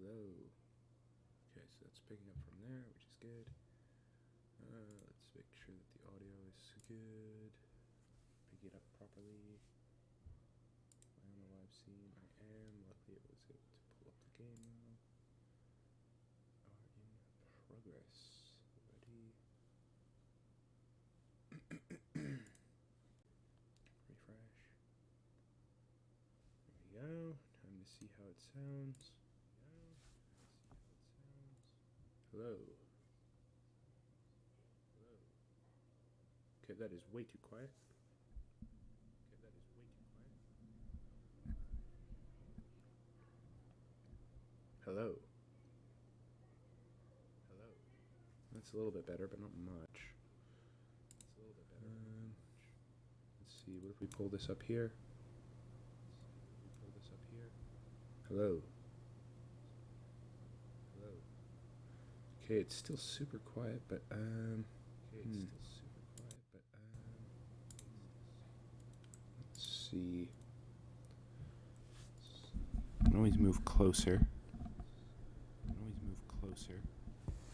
Hello. Okay, so that's picking up from there, which is good. Let's make sure that the audio is good. Pick it up properly. I don't know why I've seen. I am. Luckily, it was able to pull up the game now. Are in progress. Ready. Refresh. There we go. Time to see how it sounds. Hello. Hello. Okay, that is way too quiet. Hello. Hello. That's a little bit better, but not much. Let's see. What if we pull this up here? Hello. Hello. Okay, it's still super quiet, but let's see. I can always move closer.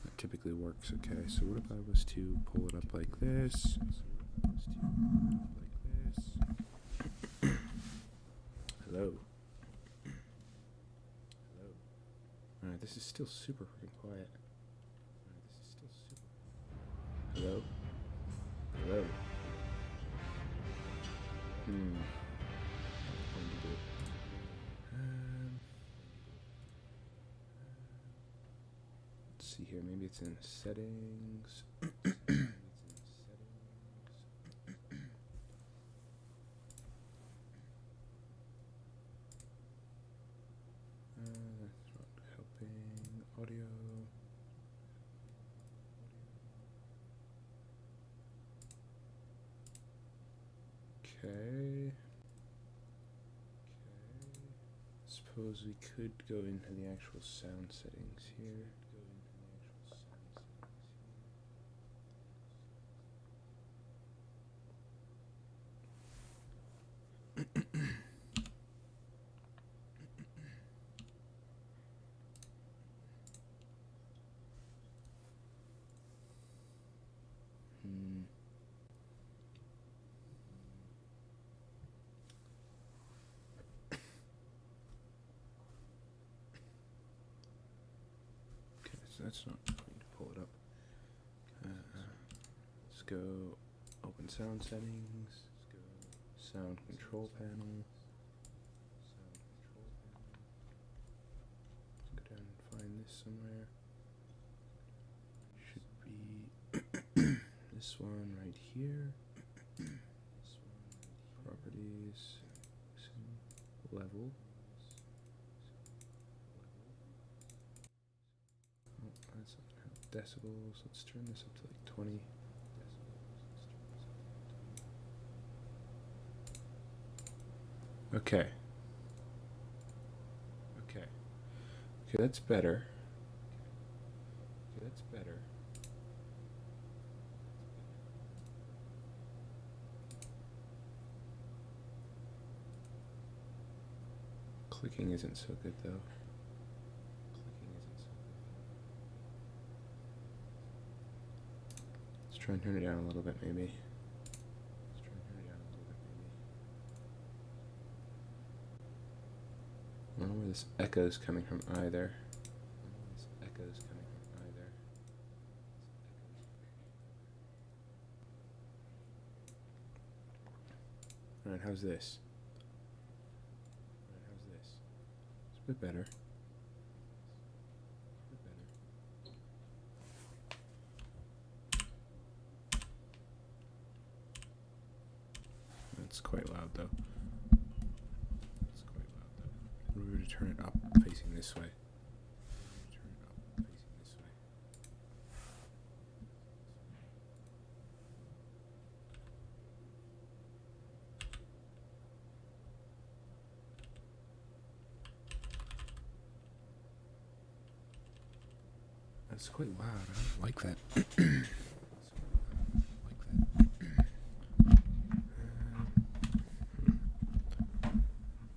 That typically works. Okay, so what if I was to pull it up like this? Hello. Alright, this is still super freaking quiet. Hello? Hello? Let's see here, maybe it's in settings. That's not helping. Audio. Okay. Suppose we could go into the actual sound settings here. Okay, so that's not going to pull it up. Let's go open sound settings, sound control panel. Let's go down and find this somewhere. Should be this one right here. Properties, level. Oh, that's not help. Decibels. Let's turn this up to like 20. Okay. Okay, that's better. Clicking isn't so good though. Let's try and turn it down a little bit maybe. I don't know where this echo's coming from either. Alright, how's this? It's a bit better. That's quite loud though. If we were to turn it up facing this way. That's quite loud. I don't like that.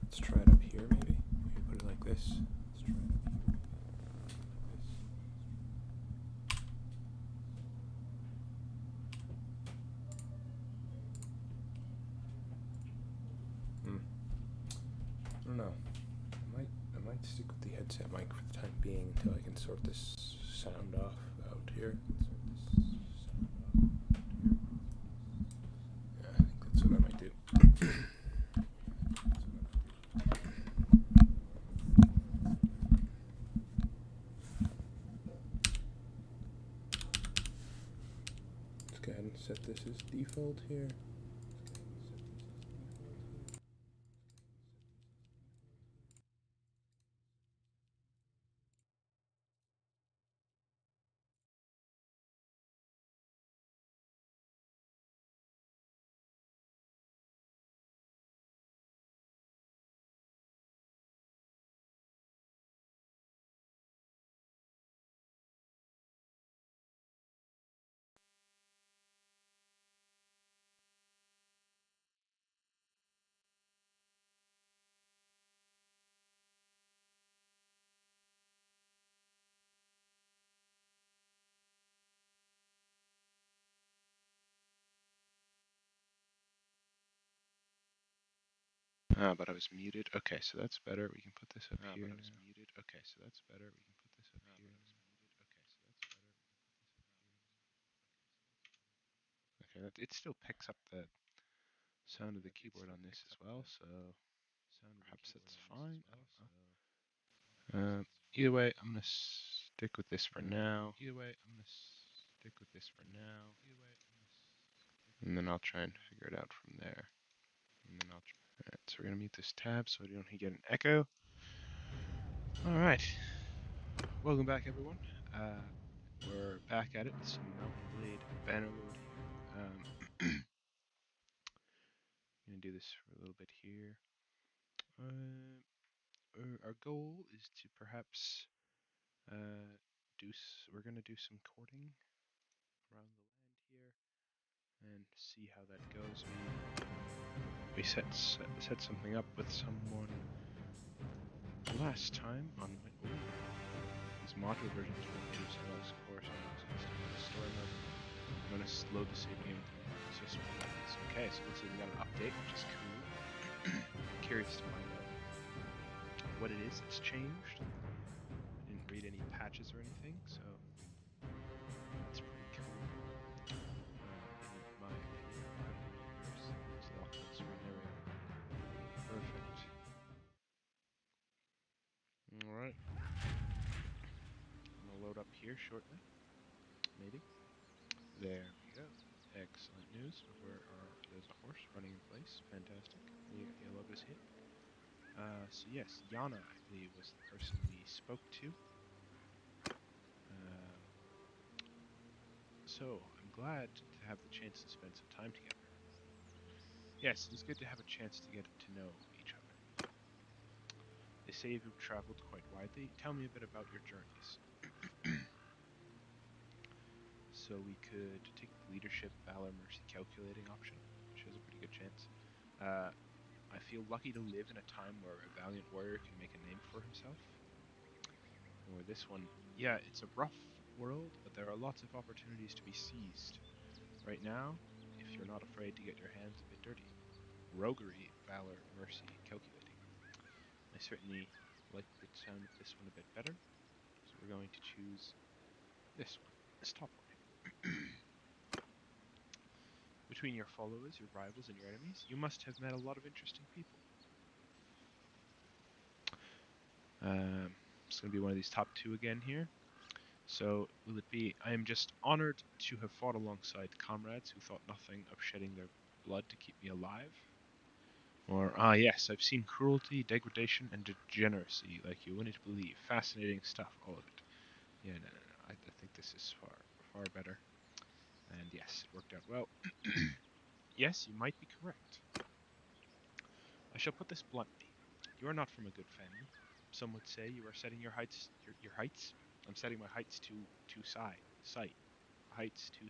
Let's try it up here maybe. Maybe put it like this. don't know. I might stick with the headset mic for the time being until I can sort this sound off out here. Yeah, I think that's what I might do. Let's go ahead and set this as default here. But I was muted. Okay, so that's better. We can put this up here. But I was muted. Okay, so that's better. We can put this up here. Okay, it still picks up the sound of the keyboard on this as well, so perhaps that's fine. I don't know. Either way, I'm gonna stick with this for now. And then I'll try and figure it out from there. Alright, so we're gonna mute this tab so we don't get an echo. Alright. Welcome back, everyone. We're back at it with some Mountain Blade Bannerlord here. I'm gonna do this for a little bit here. Our goal is to perhaps we're gonna do some courting around the land here and see how that goes. We set something up with someone last time on these module versions were used as course. Story mode. I'm gonna load the save game. Okay, so looks like we got an update, which is cool. Curious to find out what it is that's changed. I didn't read any patches or anything, so that's pretty cool. My perfect. Alright. I'm gonna load up here shortly. Maybe. There we go. Excellent news. There's a horse running in place. Fantastic. You love this hit. So yes, Yana, I believe, was the person we spoke to. So I'm glad to have the chance to spend some time together. Yes, it is good to have a chance to get to know each other. They say you've traveled quite widely. Tell me a bit about your journeys. So we could take the leadership, valor, mercy calculating option, which has a pretty good chance. I feel lucky to live in a time where a valiant warrior can make a name for himself. Or this one, yeah, it's a rough world, but there are lots of opportunities to be seized. Right now, if you're not afraid to get your hands a bit dirty. Roguery, valor, mercy, calculating. I certainly like the sound of this one a bit better, so we're going to choose this one, this top one. Between your followers, your rivals, and your enemies, you must have met a lot of interesting people. It's going to be one of these top two again here. So, will it be, I am just honored to have fought alongside comrades who thought nothing of shedding their blood to keep me alive? Or, yes, I've seen cruelty, degradation, and degeneracy like you wouldn't believe. Fascinating stuff, all of it. Yeah, no. I think this is far better. And yes, it worked out well. Yes, you might be correct. I shall put this bluntly. You are not from a good family. Some would say you are setting your heights. Your heights? I'm setting my heights to sight. Heights to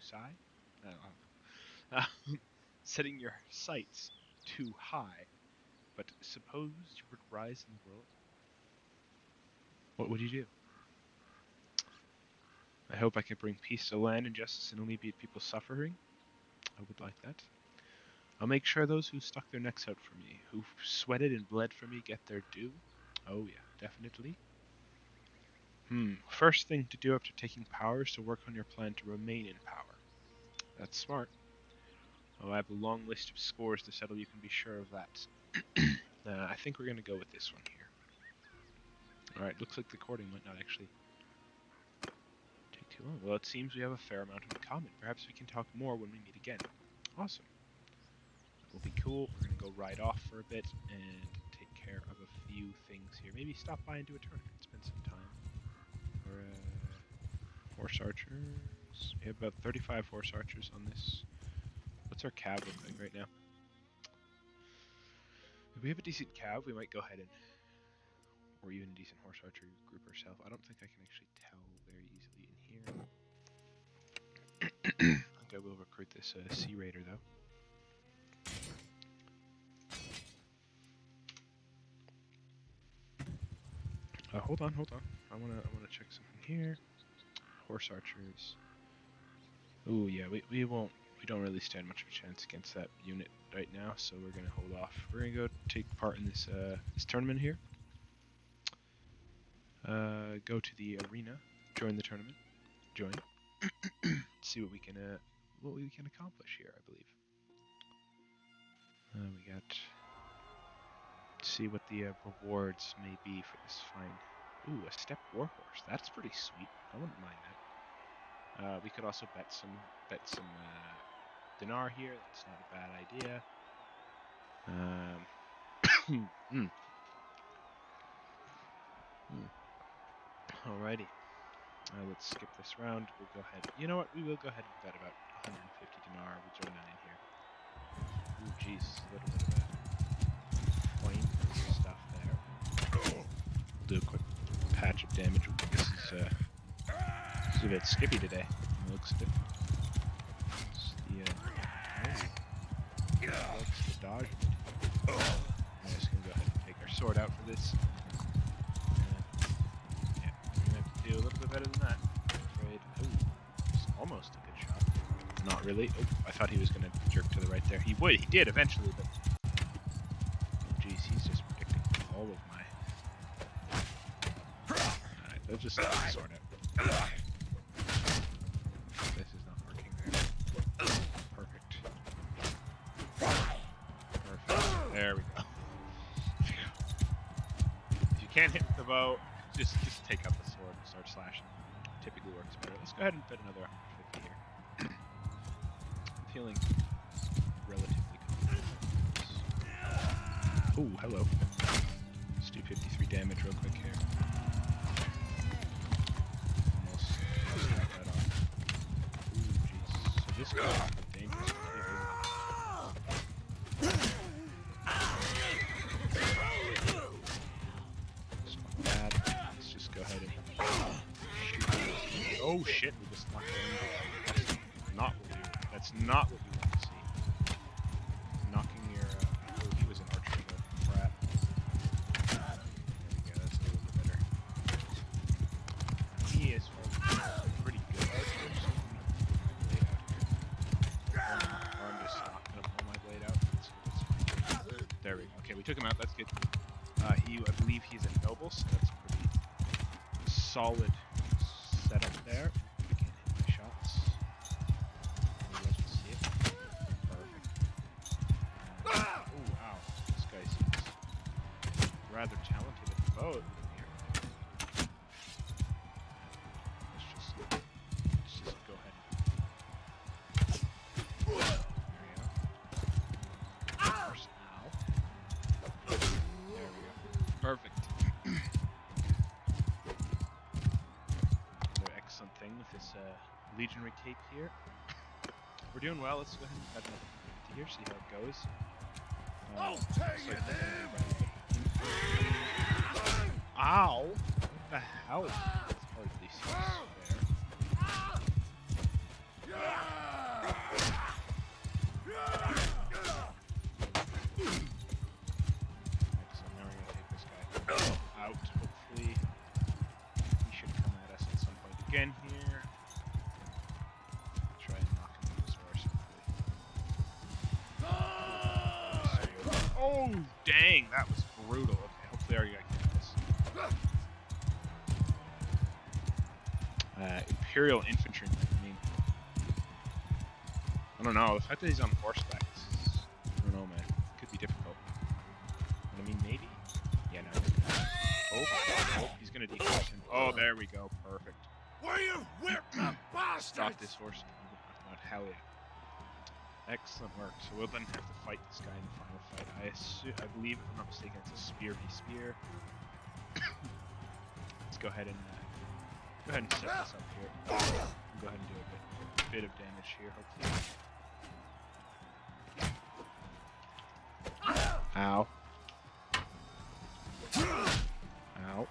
setting your sights too high. But suppose you were to rise in the world. What would you do? I hope I can bring peace to land and justice and alleviate people's suffering. I would like that. I'll make sure those who stuck their necks out for me, who sweated and bled for me, get their due. Oh yeah, definitely. First thing to do after taking power is to work on your plan to remain in power. That's smart. Oh, I have a long list of scores to settle, you can be sure of that. I think we're going to go with this one here. Alright, looks like the recording might not actually take too long. Well, it seems we have a fair amount in common. Perhaps we can talk more when we meet again. Awesome. That will be cool. We're going to go ride off for a bit and take care of a few things here. Maybe stop by and do a tournament, spend some time. Or, horse archers. We have about 35 horse archers on this. What's our cav look like right now? If we have a decent cav, we might go ahead and... or even a decent horse archer group ourselves. I don't think I can actually tell very easily in here. I think I will recruit this Sea Raider though. Hold on. I wanna check something here. Horse archers. Ooh, yeah, we don't really stand much of a chance against that unit right now, so we're gonna hold off. We're gonna go take part in this this tournament here. Go to the arena, join the tournament, see what we can accomplish here. I believe we got. See what the rewards may be for this fine. Ooh, a steppe warhorse. That's pretty sweet. I wouldn't mind that. We could also bet some dinar here. That's not a bad idea. Alrighty. Let's skip this round. We'll go ahead. You know what? We will go ahead and bet about 150 dinar. We'll join that in here. Ooh, jeez. A little bit of flame stuff there. We'll do a quick patch of damage. This is a bit skippy today. It looks different. It's the dodge. I'm just gonna go ahead and take our sword out for this. Yeah, we're gonna have to do a little bit better than that. I'm afraid. Ooh, it's almost a good shot. Not really. Oh, I thought he was gonna jerk to the right there. He would. He did eventually, but. Jeez, he's just predicting all of my... Alright, let's just sort out. This is not working there. Perfect. There we go. If you can't hit with the bow, just take up the sword and start slashing. Typically works better. Let's go ahead and bet another 150 here. I'm feeling relatively confident. Ooh, hello. Let's do 53 damage real quick here. Almost got that off. Ooh, jeez. So this guy is dangerous. It's not bad. Let's just go ahead and shoot. Oh shit, we just knocked him in. That's not what you want to see. Knocking your... oh, he was an archer, but crap. There we go, that's a little bit better. He is pretty good archer, so I'm just knocking him on my blade out. That's fine. There we go. Okay, we took him out, that's good. I believe he's a noble, so that's a pretty solid setup there. I can't hit my shots. Rather talented at the bow here. Let's just go ahead. There we go. First, ow. There we go. Perfect. Another excellent thing with this legionary cape here. We're doing well. Let's go ahead and cut another 50 here, see how it goes. Ow! What the hell? It's hardly seems fair. Excellent, now we're gonna take this guy out. Hopefully, he should come at us at some point again here. Try and knock him with his horse, hopefully. That was brutal. Okay, hopefully I get this. Imperial infantryman. I mean, I don't know. The fact that he's on horseback, I don't know, man. It could be difficult. But I mean, maybe. Yeah, no. Oh, he's gonna decrease him. Oh, there we go. Perfect. Where you whipped the bastards? Stop this horse. Hell yeah. Excellent work. So we'll then have to fight this guy in the final fight. I believe, if I'm not mistaken, it's a spear v spear. Let's go ahead and set this up here. Go ahead and do a bit of damage here, hopefully. Ow. Ow.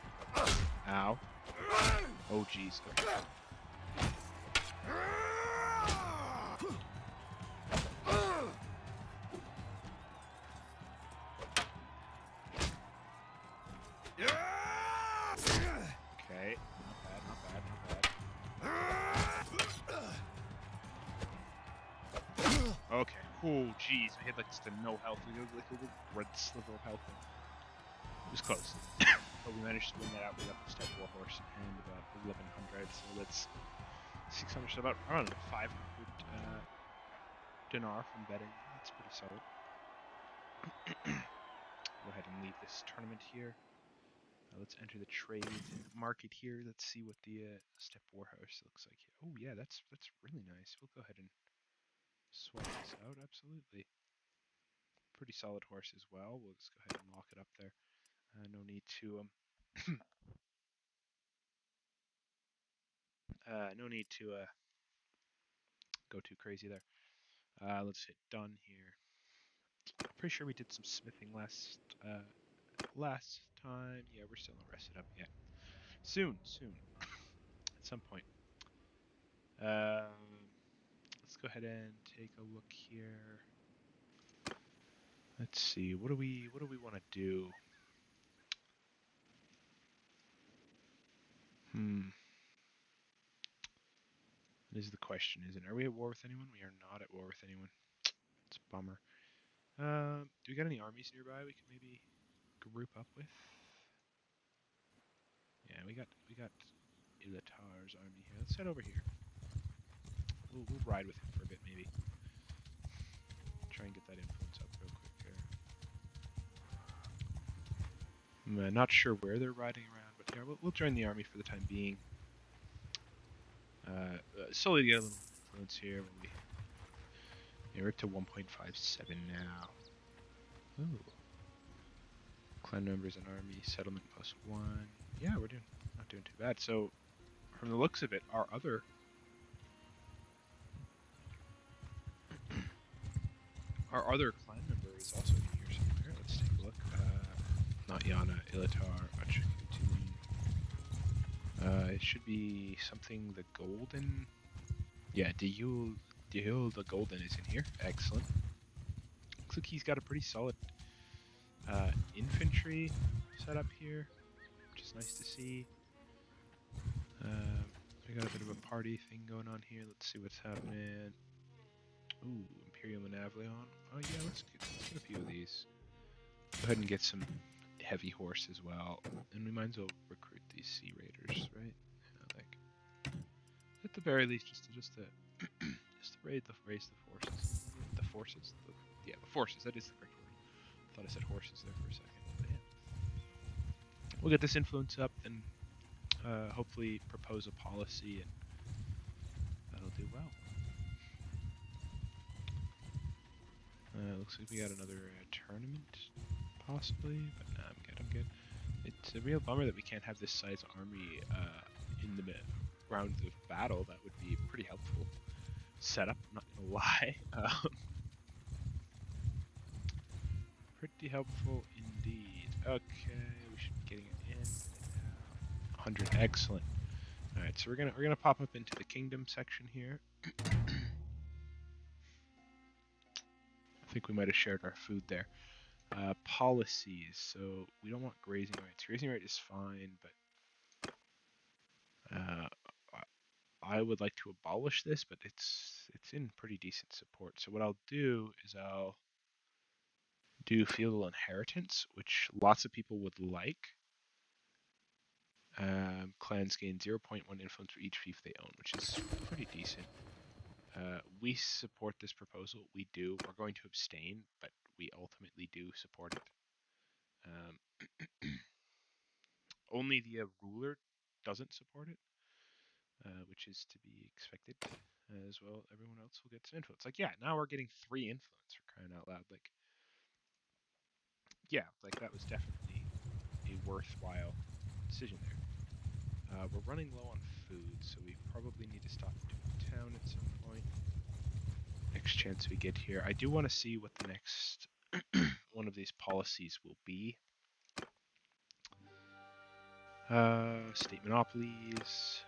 Ow. Oh jeez. Okay. Okay, not bad. Okay. Oh, jeez, we had like just a no health. We had like a little red sliver of health. It was close, but we managed to win that out. We got the Steppe War horse and about 1100. So that's 600. So about I don't know 500 dinar from betting. That's pretty solid. Go ahead and leave this tournament here. Let's enter the trade market here. Let's see what the Steppe War horse looks like here. Oh yeah, that's really nice. We'll go ahead and swap this out. Absolutely, pretty solid horse as well. We'll just go ahead and lock it up there. No need to go too crazy there. Let's hit done here. Pretty sure we did some smithing last time. Yeah, we're still not rested up yet. Soon, at some point. Let's go ahead and take a look here. Let's see. What do we want to do? This is the question, isn't it? Are we at war with anyone? We are not at war with anyone. It's a bummer. Do we got any armies nearby we can maybe group up with? Yeah, we got Ilatar's army here. Let's head over here. We'll ride with him for a bit, maybe. Try and get that influence up real quick here. I'm not sure where they're riding around, but yeah, we'll join the army for the time being. Slowly get a little influence here. We're up to 1.57 now. Ooh. Clan numbers and army settlement +1. Yeah, we're not doing too bad. So, from the looks of it, our other clan member is also in here somewhere. Let's take a look. Not Yana, Ilatar, Achikutun. It should be something the Golden. Yeah, Dihul the Golden is in here. Excellent. Looks like he's got a pretty solid infantry set up here, which is nice to see. We got a bit of a party thing going on here. Let's see what's happening. Ooh, Imperium and Avlion. Oh yeah, let's get a few of these. Go ahead and get some heavy horse as well, and we might as well recruit these Sea Raiders, right? Like, at the very least, just to raise the forces. The forces. The forces. That is the correct word. I thought I said horses there for a second, but yeah. We'll get this influence up, and hopefully propose a policy, and that'll do well. Looks like we got another tournament, possibly, but nah, I'm good. It's a real bummer that we can't have this size army in the round of battle. That would be pretty helpful setup, I'm not gonna lie. Pretty helpful indeed. Okay, we should be getting it in. 100, excellent. All right, so we're gonna pop up into the kingdom section here. I think we might have shared our food there. Policies. So we don't want grazing rights. Grazing right is fine, but I would like to abolish this, but it's in pretty decent support. So what I'll do is I'll do feudal inheritance, which lots of people would like. Clans gain 0.1 influence for each fief they own, which is pretty decent. We support this proposal. We do. We're going to abstain, but we ultimately do support it. Only the ruler doesn't support it, which is to be expected as well. Everyone else will get some influence. Like, yeah, now we're getting 3 influence for crying out loud. Like, yeah, like that was definitely a worthwhile decision there. We're running low on food, so we probably need to stop into town at some point. Next chance we get here. I do want to see what the next one of these policies will be. State monopolies.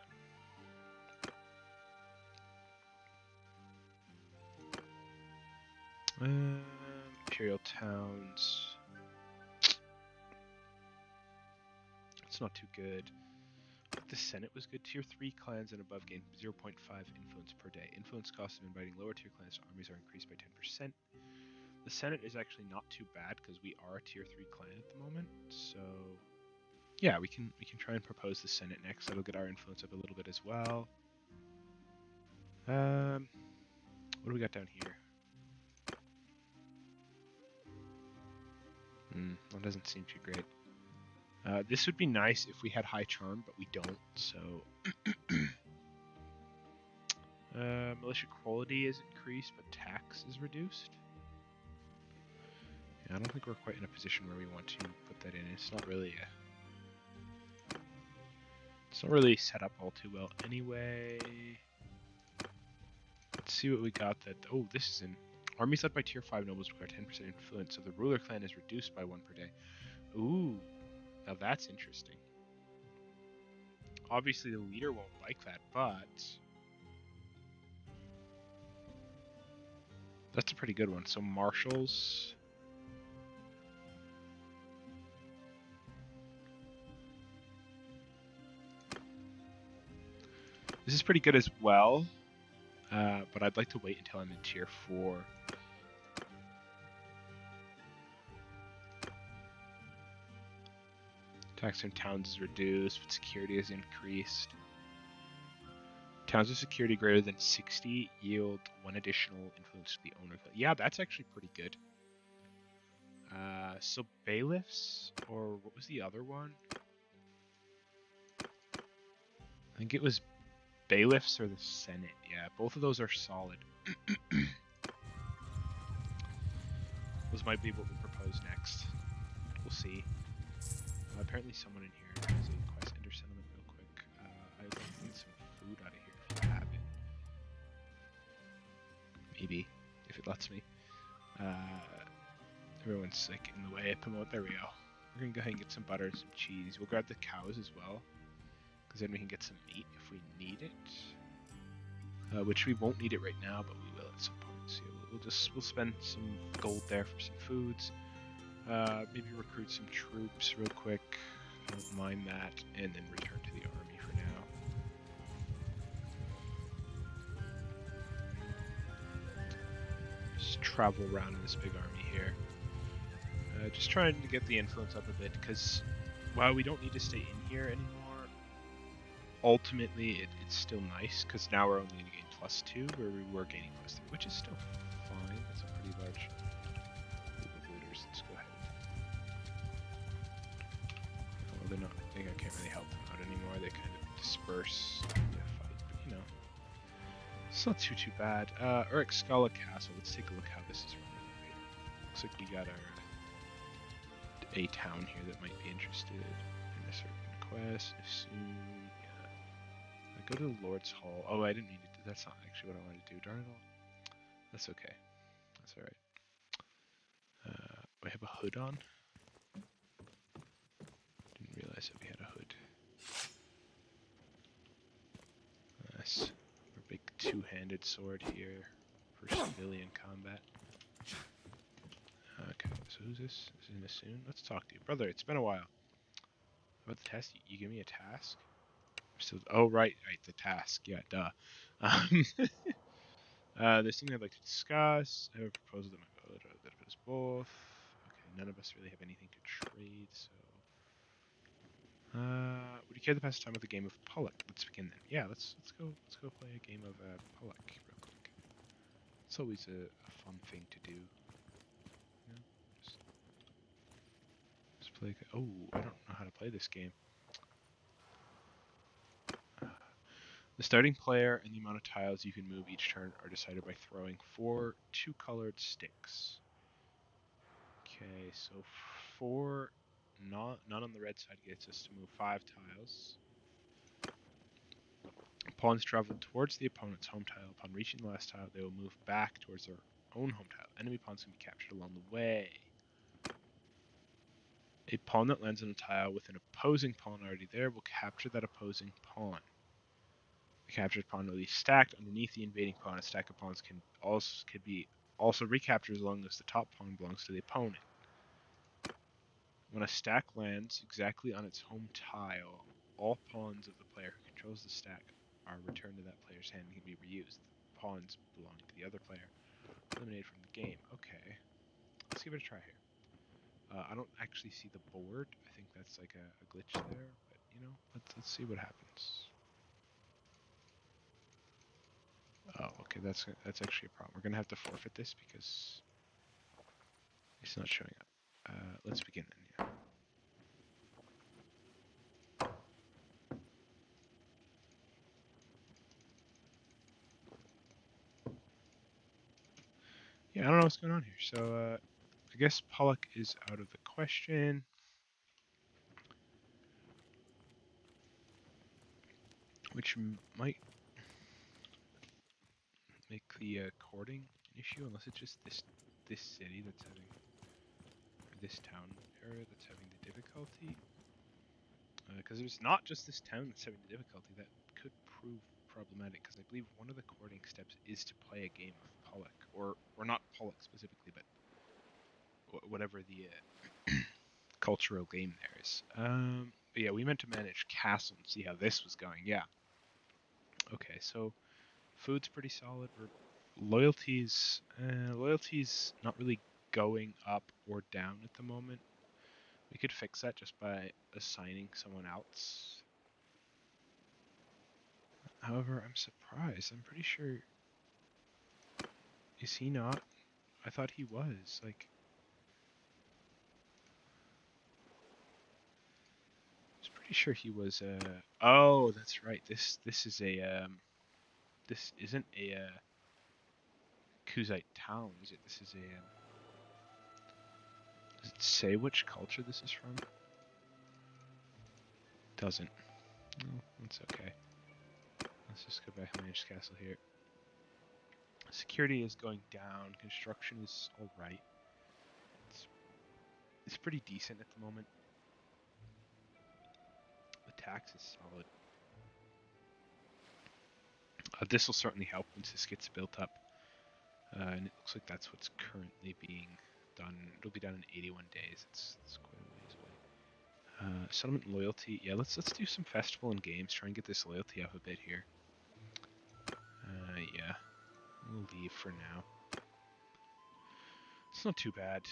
Imperial towns. It's not too good. The Senate was good. Tier 3 clans and above gain 0.5 influence per day. Influence costs of inviting lower tier clans to armies are increased by 10%. The Senate is actually not too bad because we are a tier 3 clan at the moment. So yeah, we can try and propose the Senate next. That'll get our influence up a little bit as well. What do we got down here? That doesn't seem too great. This would be nice if we had high charm, but we don't, so... militia quality is increased, but tax is reduced. Yeah, I don't think we're quite in a position where we want to put that in. It's not really set up all too well anyway. Let's see what we got that... Oh, this is in... Armies led by tier 5 nobles require 10% influence, so the ruler clan is reduced by 1 per day. Ooh, now that's interesting. Obviously the leader won't like that, but... That's a pretty good one. So marshals... This is pretty good as well, but I'd like to wait until I'm in tier 4. Tax on towns is reduced, but security is increased. Towns with security greater than 60 yield 1 additional influence to the owner. Yeah, that's actually pretty good. So bailiffs, or what was the other one? I think it was bailiffs or the Senate. Yeah, both of those are solid. Those might be what we propose next. We'll see. Apparently someone in here has a quest. Enter settlement real quick. I would like to get some food out of here if you have it. Maybe, if it lets me. Everyone's like in the way. Promote. There we go. We're gonna go ahead and get some butter and some cheese. We'll grab the cows as well, because then we can get some meat if we need it. Which we won't need it right now, but we will at some point. So we'll spend some gold there for some foods. Maybe recruit some troops real quick. I don't mind that, and then return to the army for now. Just travel around in this big army here. Just trying to get the influence up a bit, because while we don't need to stay in here anymore, ultimately it's still nice, because now we're only going to gain +2, where we were gaining +3, which is still fine. That's a pretty large group of looters. Let's go ahead. Well, they're not, I think I can't really help them out anymore. They kind of disperse to fight, but you know, it's not too bad. Urixkala Castle. Let's take a look how this is running. Looks like we got a town here that might be interested in a certain quest. If soon, yeah. I go to the Lord's Hall. Oh, I didn't need to do. That's not actually what I wanted to do. Darn it all. That's okay. That's all right. We have a hood on. Didn't realize that we had a hood. Nice. Our big two-handed sword here for civilian combat. Okay, so who's this? Is it Nassoon? Let's talk to you. Brother, it's been a while. About the test? You give me a task? Oh, right, the task. Yeah, duh. There's something I'd like to discuss. I have a proposal that might that is both. none of us really have anything to trade, so... would you care to pass time with a game of Pollock? Let's begin then. Yeah, let's go play a game of Pollock real quick. It's always a fun thing to do. You know, just play. Oh, I don't know how to play this game. The starting player and the amount of tiles you can move each turn are decided by throwing 4 two-colored sticks. Okay, so 4, none on the red side gets us to move 5 tiles. Pawns travel towards the opponent's home tile. Upon reaching the last tile, they will move back towards their own home tile. Enemy pawns can be captured along the way. A pawn that lands on a tile with an opposing pawn already there will capture that opposing pawn. The captured pawn will be stacked underneath the invading pawn. A stack of pawns could be recaptured as long as the top pawn belongs to the opponent. When a stack lands exactly on its home tile, all pawns of the player who controls the stack are returned to that player's hand and can be reused. The pawns belonging to the other player eliminated from the game. Okay, let's give it a try here. I don't actually see the board. I think that's like a glitch there, but you know, let's see what happens. Oh, okay, that's actually a problem. We're gonna have to forfeit this because it's not showing up. Let's begin then. Yeah. Yeah, I don't know what's going on here. So I guess Pollock is out of the question. Which might make the courting an issue, unless it's just this city that's having, or this town area that's having the difficulty. Because if it's not just this town that's having the difficulty, that could prove problematic. Because I believe one of the courting steps is to play a game of Pollock, or not Pollock specifically, but whatever the cultural game there is. But yeah, we meant to manage castle and see how this was going. Yeah. Okay, so food's pretty solid. Loyalty's not really going up or down at the moment. We could fix that just by assigning someone else. However, I'm surprised. I'm pretty sure... Is he not? I thought he was. Like... I was pretty sure he was, Oh, that's right. This is a, This isn't a, Kuzite town, is it? This is a, Does it say which culture this is from? Doesn't. Oh, that's okay. Let's just go back and manage castle here. Security is going down. Construction is alright. It's pretty decent at the moment. The tax is solid. This will certainly help once this gets built up. And it looks like that's what's currently being done. It'll be done in 81 days. It's quite a ways away. Settlement loyalty. Yeah, let's do some festival and games. Try and get this loyalty up a bit here. Yeah. We'll leave for now. It's not too bad.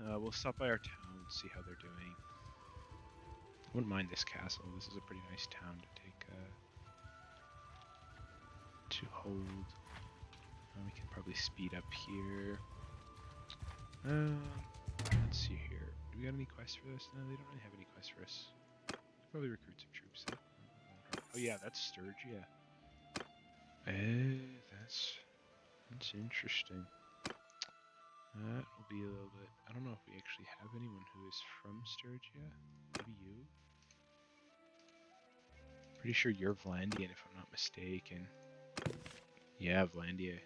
We'll stop by our town and see how they're doing. I wouldn't mind this castle. This is a pretty nice town to take, to hold. We can probably speed up here. Let's see here. Do we got any quests for this? No, they don't really have any quests for us. Probably recruit some troops. Oh yeah, that's Sturgia. That's interesting. That will be a little bit... I don't know if we actually have anyone who is from Sturgia. Maybe you? Pretty sure you're Vlandian, if I'm not mistaken. Yeah, Vlandia.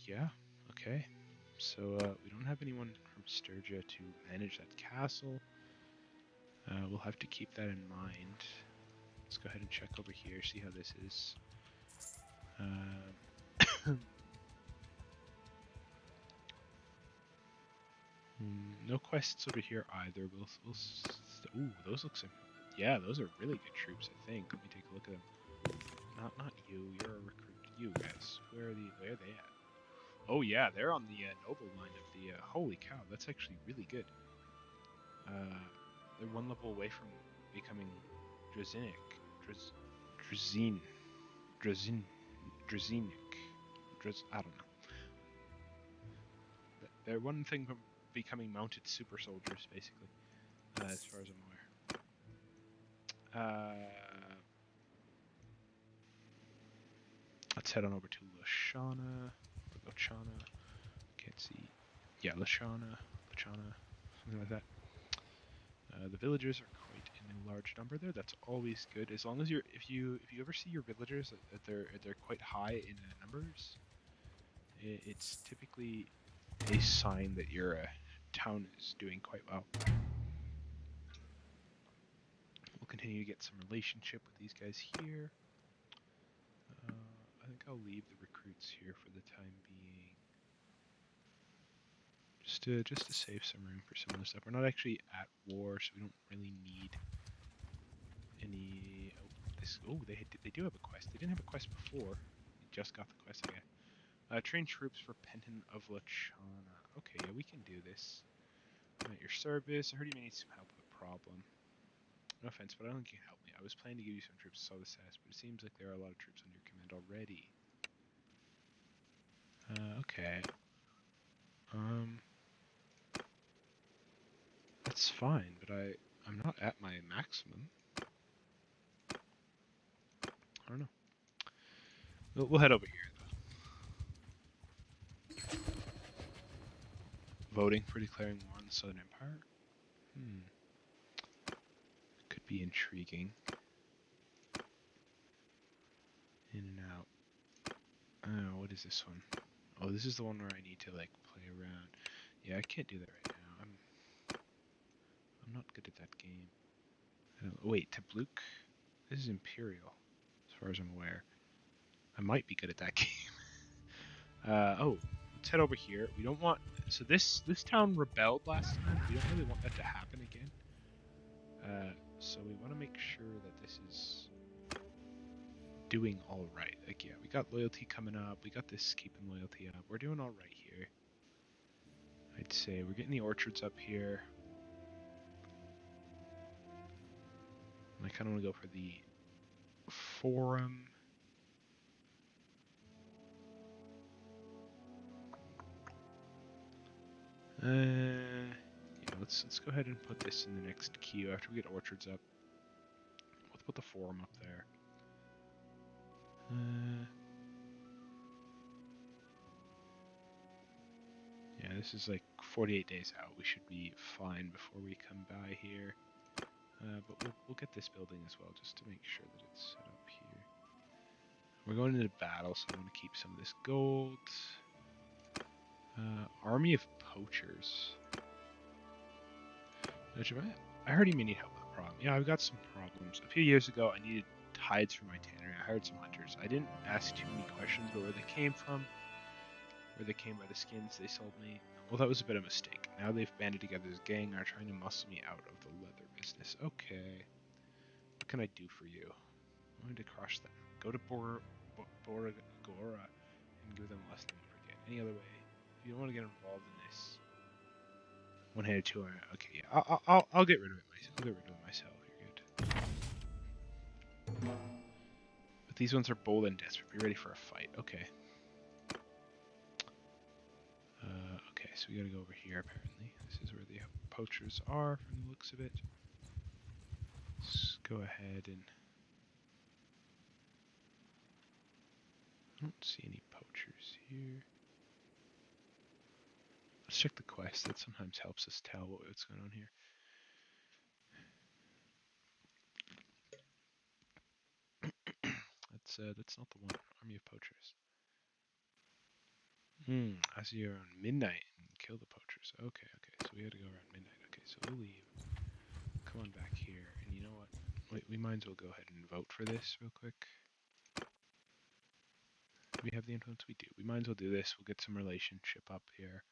Yeah, okay. So, we don't have anyone from Sturgia to manage that castle. We'll have to keep that in mind. Let's go ahead and check over here, see how this is. No quests over here either. Ooh, those look some... Yeah, those are really good troops, I think. Let me take a look at them. Not you. You're a recruit. You guys. Where are they at? Oh yeah, they're on the noble line of the. Holy cow, that's actually really good. They're one level away from becoming Drazinic. Drazin. Drazinic. I don't know. They're one thing from becoming mounted super soldiers, basically, as far as I'm aware. Let's head on over to Lashana, or Lachana. Can't see. Yeah, Lashana, something like that. The villagers are quite in a large number there. That's always good, as long as if you ever see your villagers that they're quite high in numbers, it's typically a sign that your town is doing quite well. We'll continue to get some relationship with these guys here. I think I'll leave the recruits here for the time being. Just to save some room for some other stuff. We're not actually at war, so we don't really need any. Oh, they do have a quest. They didn't have a quest before. We just got the quest again. Train troops for Penton of Lachana. Okay, yeah, we can do this. I'm at your service. I heard you may need some help with a problem. No offense, but I don't think you can help me. I was planning to give you some troops to solve this task, but it seems like there are a lot of troops under your command already. Okay. That's fine, but I'm not at my maximum. I don't know. We'll head over here, though. Voting for declaring war on the Southern Empire? Could be intriguing. In and out. Oh, what is this one? Oh, this is the one where I need to, like, play around. Yeah, I can't do that right now. I'm not good at that game. Wait, Tabluk? This is Imperial, as far as I'm aware. I might be good at that game. Oh, let's head over here. We don't want... So this town rebelled last time. We don't really want that to happen again. So we want to make sure that this is doing all right. Like, yeah, we got loyalty coming up. We got this keeping loyalty up. We're doing all right here. I'd say we're getting the orchards up here. I kind of want to go for the forum. Yeah, let's go ahead and put this in the next queue after we get orchards up. Let's put the forum up there. Yeah, this is like 48 days out. We should be fine before we come by here. But we'll get this building as well, just to make sure that it's set up here. We're going into battle, so I want to keep some of this gold. Army of poachers. I heard you may need help with a problem. Yeah, I've got some problems. A few years ago, I needed hides for my tannery. I hired some hunters. I didn't ask too many questions about where they came from, where they came by the skins they sold me. Well, that was a bit of a mistake. Now they've banded together as a gang and are trying to muscle me out of the leather business. Okay. What can I do for you? I wanted to crush them. Go to Boragora and give them less than you forget. Any other way? If you don't want to get involved in this. One-handed two-arm. Okay, yeah. I'll get rid of it myself. I'll get rid of it myself. You're good. But these ones are bold and desperate. Be ready for a fight. Okay. Okay, so we gotta go over here. Apparently, this is where the poachers are, from the looks of it. Let's go ahead and. I don't see any poachers here. Let's check the quest. That sometimes helps us tell what's going on here. That's not the one. Army of poachers. I see you're around midnight and kill the poachers. Okay. So we gotta go around midnight. Okay, so we'll leave. Come on back here. And you know what? Wait, we might as well go ahead and vote for this real quick. Do we have the influence? We do. We might as well do this. We'll get some relationship up here.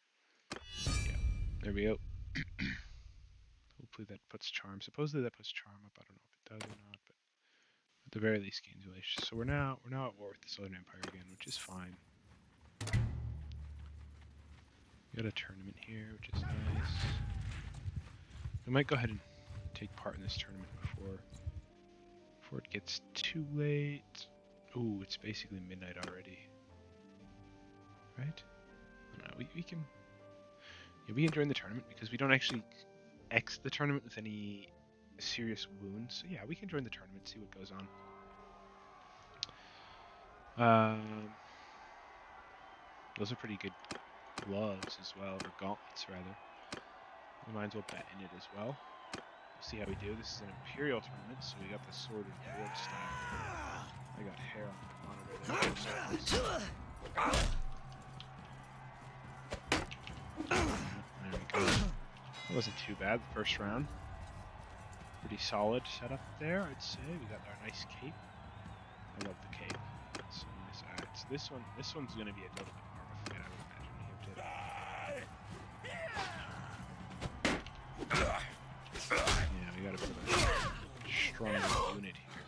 Yeah, there we go. Hopefully that puts charm. Supposedly that puts charm up. I don't know if it does or not, but at the very least gains relationship. So we're now at war with the Southern Empire again, which is fine. We got a tournament here, which is nice. We might go ahead and take part in this tournament before it gets too late. Ooh, it's basically midnight already. Right? No, we can join the tournament because we don't actually exit the tournament with any serious wounds. So yeah, we can join the tournament, see what goes on. Those are pretty good gloves as well, or gauntlets rather. We might as well bet in it as well. We'll see how we do. This is an Imperial tournament, so we got the sword and board style. I got hair on the monitor there. There we go. That wasn't too bad the first round. Pretty solid setup there, I'd say. We got our nice cape. I love the cape. It's so nice. Alright, so this one's gonna be a little bit more of a fight, I would imagine. Yeah, we gotta put a strong unit here.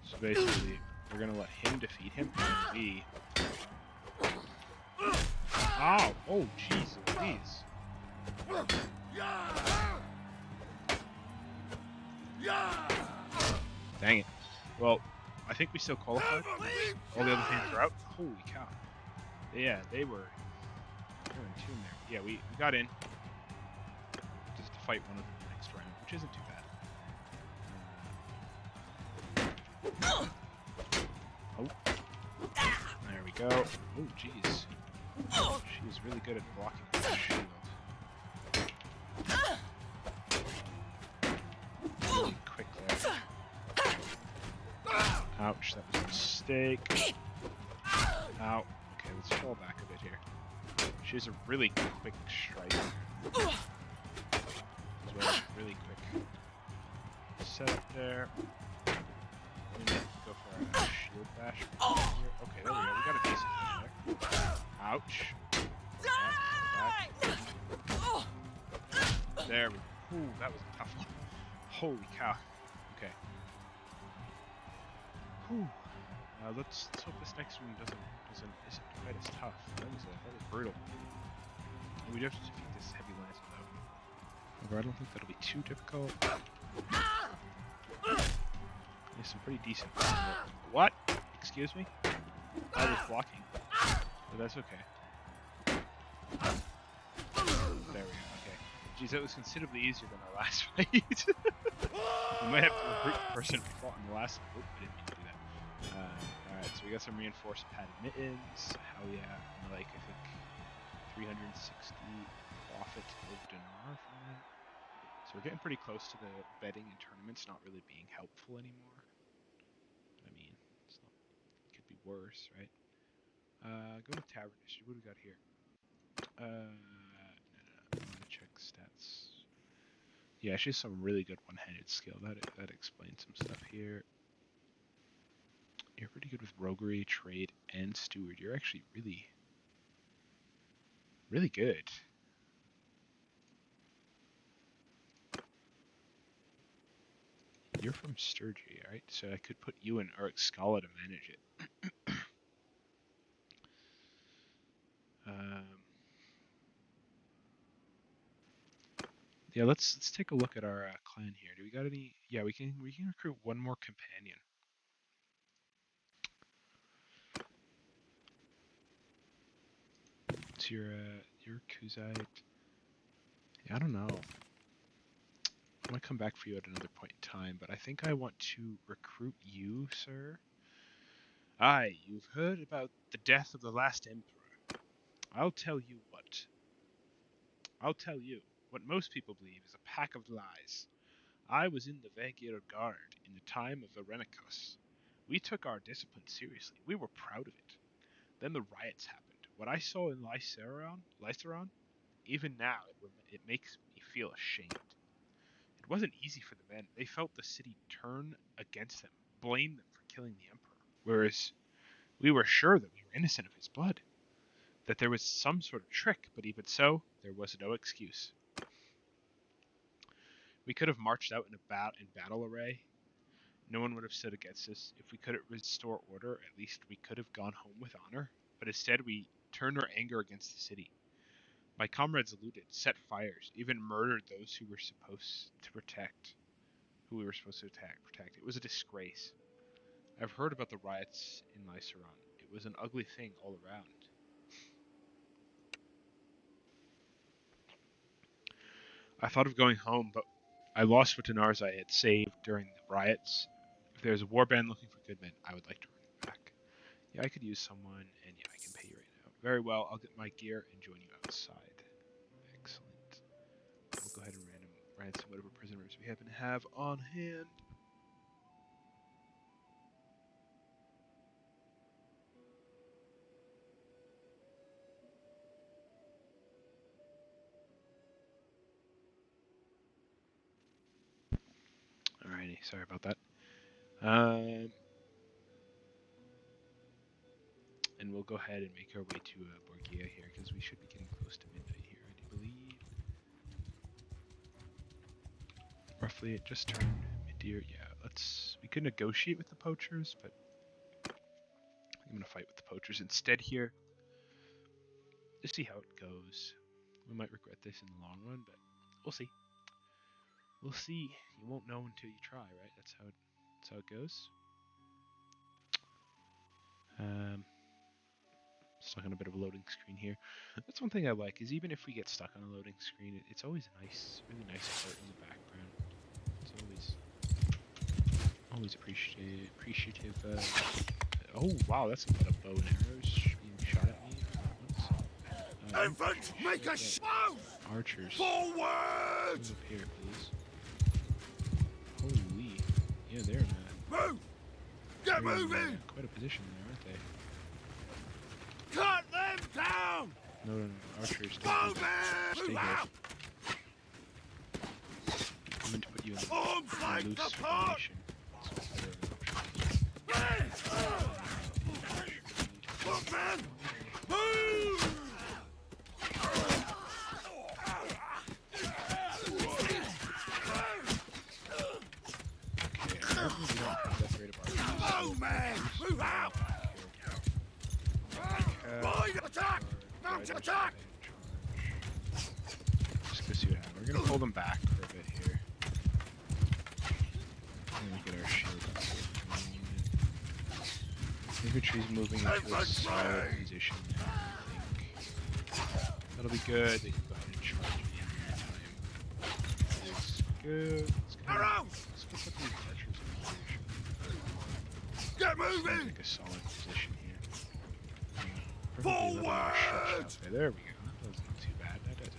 So basically, we're gonna let him defeat him, and we... Ow! Oh, jeez, please. Dang it. Well, I think we still qualified. All the other teams are out. Holy cow. Yeah, they were in tune there. Yeah, we got in. Just to fight one of them next round, which isn't too bad. Oh. There we go. Oh, jeez. She's really good at blocking with the shield. Really quick there. Ouch, that was a mistake. Ow. Okay, let's fall back a bit here. She's a really quick striker. As well, really quick setup there. We need to go for a shield bash. Here. Okay, there we go. We got a decent one there. Ouch. There we go. Ooh, that was a tough one. Holy cow. Okay. Whew. Let's hope this next one isn't quite as tough. That was brutal. And we do have to defeat this heavy lance though. However, I don't think that'll be too difficult. There's some pretty decent. What? Excuse me? I was blocking. But that's okay. There we go. Okay. Geez, that was considerably easier than our last fight. We might have to recruit the person who fought in the last one. Oop, I didn't mean to do that. Alright, so we got some reinforced padded mittens. Hell yeah. And like, I think 360 profit of dinar from that. So we're getting pretty close to the betting in tournaments not really being helpful anymore. But I mean, it's not, it could be worse, right? Go to Tavern History. What do we got here? No. I want to check stats. Yeah, she has some really good one-handed skill. That explains some stuff here. You're pretty good with roguery, trade, and steward. You're actually really, really good. You're from Sturgey, right? So I could put you in Uruk Scala to manage it. Yeah, let's take a look at our clan here. Do we got any? Yeah, we can recruit one more companion. It's your Kuzite. Yeah, I don't know. I might come back for you at another point in time, but I think I want to recruit you, sir. Aye, you've heard about the death of the last emperor. I'll tell you what most people believe is a pack of lies. I was in the Vegir Guard in the time of Irenicus. We took our discipline seriously. We were proud of it. Then the riots happened. What I saw in Lyceron, even now, it makes me feel ashamed. It wasn't easy for the men. They felt the city turn against them, blame them for killing the emperor. Whereas we were sure that we were innocent of his blood, that there was some sort of trick, but even so, there was no excuse. We could have marched out in battle array, No one would have stood against us. If we couldn't restore order, at least we could have gone home with honor. But instead, we turned our anger against the city. My comrades looted, set fires, even murdered those who were supposed to protect. Who we were supposed to protect. It was a disgrace. I've heard about the riots in Lysaron. It was an ugly thing all around. I thought of going home, but I lost what dinars I had saved during the riots. If there's a warband looking for good men, I would like to run it back. Yeah, I could use someone, and yeah, I can pay you right now. Very well, I'll get my gear and join you outside. Excellent. We'll go ahead and ransom whatever prisoners we happen to have on hand. Alrighty, sorry about that. And we'll go ahead and make our way to Borgia here, because we should be getting close to midnight here, I do believe. Roughly, it just turned mid-year. Yeah, we could negotiate with the poachers, but I'm going to fight with the poachers instead here. Just see how it goes. We might regret this in the long run, but we'll see. We'll see. You won't know until you try, right? That's how it goes. Stuck on a bit of a loading screen here. That's one thing I like, is even if we get stuck on a loading screen, it's always nice, really nice art in the background. It's always appreciative. Oh wow, that's a lot of bow and arrows being shot at me at once. Infant, make a show! Archers. Forward! Move up here, please. Holy, yeah, they're in Move! Get moving! quite a position there, aren't they? Cut them down! No, archers. Move Stay out! here. I'm going to put you in Arms the like loose the pot! formation. Look, man! Move! Oh, man! Move out! Right attack! Mount attack! Just go see what happens. We're gonna pull them back for a bit here. And we get our shield up. Infantry's moving into a solid position now, I think. That'll be good. They can go ahead and charge me in the meantime. It's good. Let's put these archers in position. Get moving! Take a solid position here. Forward! There we go. That was not too bad. That does it.